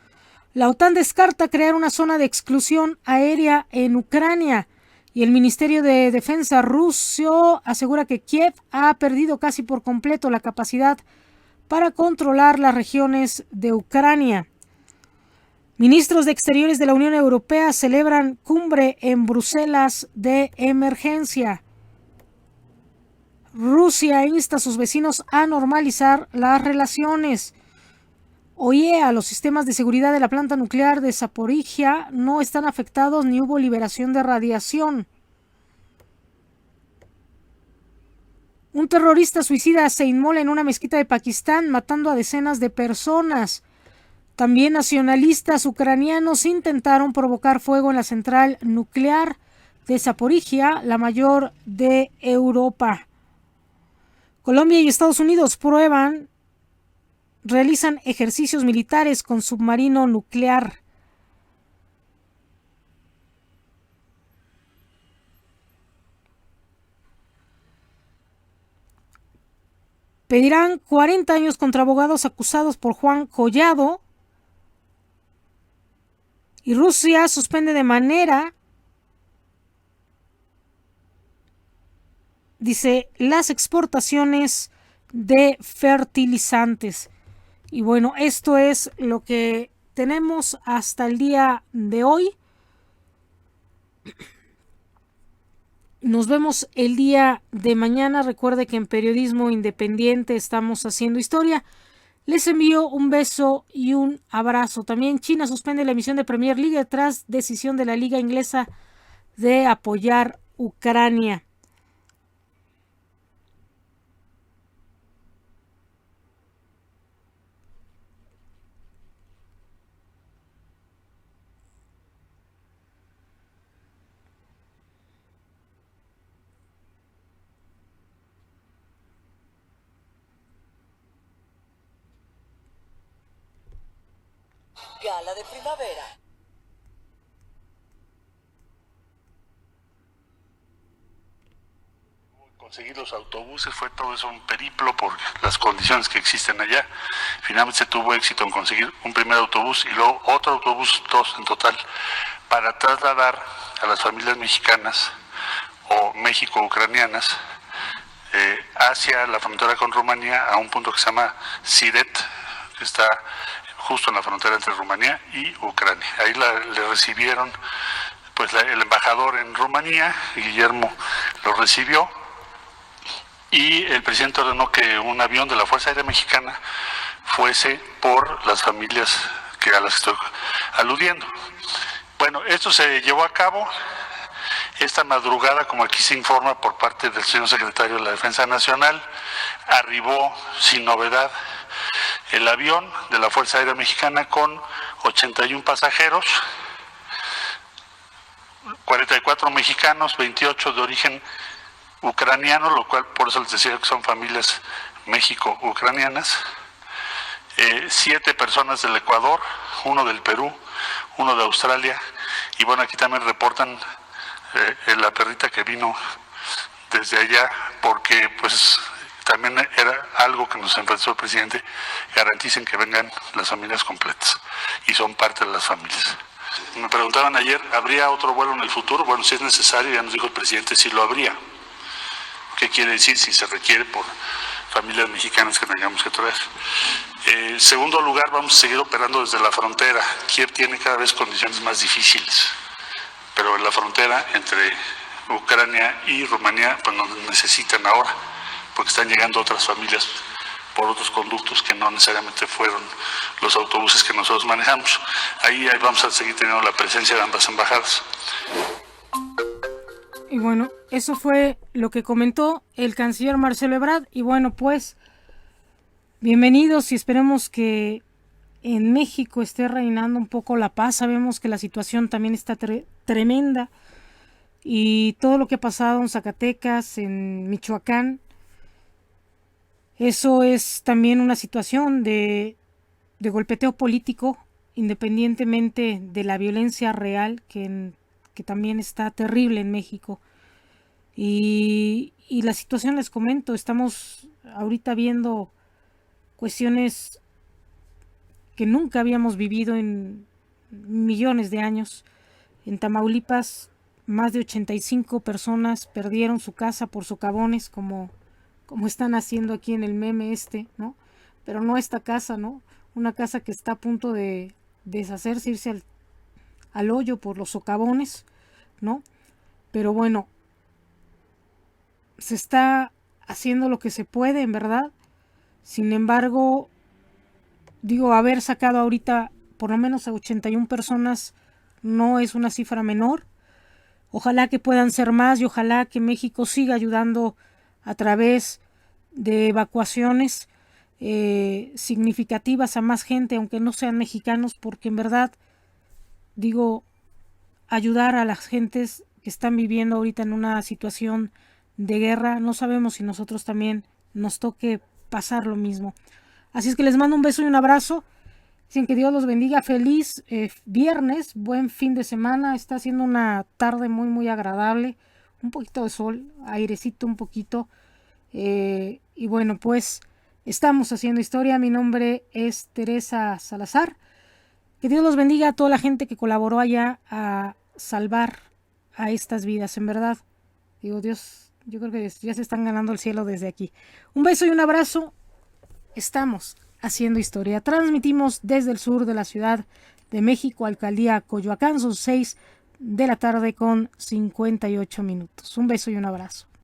La OTAN descarta crear una zona de exclusión aérea en Ucrania, y el Ministerio de Defensa ruso asegura que Kiev ha perdido casi por completo la capacidad para controlar las regiones de Ucrania. Ministros de Exteriores de la Unión Europea celebran cumbre en Bruselas de emergencia. Rusia insta a sus vecinos a normalizar las relaciones. OIEA, los sistemas de seguridad de la planta nuclear de Zaporizhia no están afectados ni hubo liberación de radiación. Un terrorista suicida se inmola en una mezquita de Pakistán, matando a decenas de personas. También nacionalistas ucranianos intentaron provocar fuego en la central nuclear de Zaporizhia, la mayor de Europa. Colombia y Estados Unidos realizan ejercicios militares con submarino nuclear. Pedirán 40 años contra abogados acusados por Juan Collado. Y Rusia suspende de manera, dice, las exportaciones de fertilizantes. Y bueno, esto es lo que tenemos hasta el día de hoy. Nos vemos el día de mañana. Recuerde que en Periodismo Independiente estamos haciendo historia. Les envío un beso y un abrazo. También China suspende la emisión de Premier League tras decisión de la Liga Inglesa de apoyar Ucrania. Gala de primavera. Conseguir los autobuses fue todo eso un periplo por las condiciones que existen allá. Finalmente se tuvo éxito en conseguir un primer autobús y luego otro autobús, dos en total, para trasladar a las familias mexicanas o México-ucranianas hacia la frontera con Rumanía a un punto que se llama Siret, que está justo en la frontera entre Rumanía y Ucrania. Ahí le recibieron pues el embajador en Rumanía, Guillermo, lo recibió y el presidente ordenó que un avión de la Fuerza Aérea Mexicana fuese por las familias a las que estoy aludiendo. Bueno, esto se llevó a cabo esta madrugada, como aquí se informa por parte del señor secretario de la Defensa Nacional. Arribó sin novedad el avión de la Fuerza Aérea Mexicana con 81 pasajeros, 44 mexicanos, 28 de origen ucraniano, lo cual por eso les decía que son familias México-ucranianas, 7 personas del Ecuador, 1 del Perú, 1 de Australia, y bueno, aquí también reportan la perrita que vino desde allá, porque pues también era algo que nos enfrentó el presidente, garanticen que vengan las familias completas, y son parte de las familias. Me preguntaban ayer, ¿habría otro vuelo en el futuro? Bueno, si es necesario, ya nos dijo el presidente, sí lo habría. ¿Qué quiere decir? Si se requiere por familias mexicanas que tengamos que traer. En segundo lugar, vamos a seguir operando desde la frontera. Kiev tiene cada vez condiciones más difíciles, pero en la frontera entre Ucrania y Rumanía pues nos necesitan ahora, porque están llegando otras familias por otros conductos que no necesariamente fueron los autobuses que nosotros manejamos. Ahí vamos a seguir teniendo la presencia de ambas embajadas. Y bueno, eso fue lo que comentó el canciller Marcelo Ebrard. Y bueno, pues, bienvenidos y esperemos que en México esté reinando un poco la paz. Sabemos que la situación también está tremenda. Y todo lo que ha pasado en Zacatecas, en Michoacán, eso es también una situación de golpeteo político, independientemente de la violencia real que también está terrible en México. Y la situación, les comento, estamos ahorita viendo cuestiones que nunca habíamos vivido en millones de años. En Tamaulipas, más de 85 personas perdieron su casa por socavones, como están haciendo aquí en el meme ¿no? Pero no esta casa, ¿no? Una casa que está a punto de deshacerse, irse al hoyo por los socavones, ¿no? Pero bueno, se está haciendo lo que se puede, en verdad. Sin embargo, digo, haber sacado ahorita por lo menos a 81 personas no es una cifra menor. Ojalá que puedan ser más y ojalá que México siga ayudando a través de evacuaciones significativas a más gente, aunque no sean mexicanos, porque en verdad, digo, ayudar a las gentes que están viviendo ahorita en una situación de guerra, no sabemos si nosotros también nos toque pasar lo mismo. Así es que les mando un beso y un abrazo. Dicen que Dios los bendiga. Feliz viernes, buen fin de semana. Está siendo una tarde muy muy agradable. Un poquito de sol, airecito un poquito. Y bueno, pues estamos haciendo historia. Mi nombre es Teresa Salazar. Que Dios los bendiga a toda la gente que colaboró allá a salvar a estas vidas. En verdad, digo, Dios, yo creo que ya se están ganando el cielo desde aquí. Un beso y un abrazo. Estamos haciendo historia. Transmitimos desde el sur de la Ciudad de México, Alcaldía Coyoacán. Son 6 de la tarde con 58 minutos. Un beso y un abrazo.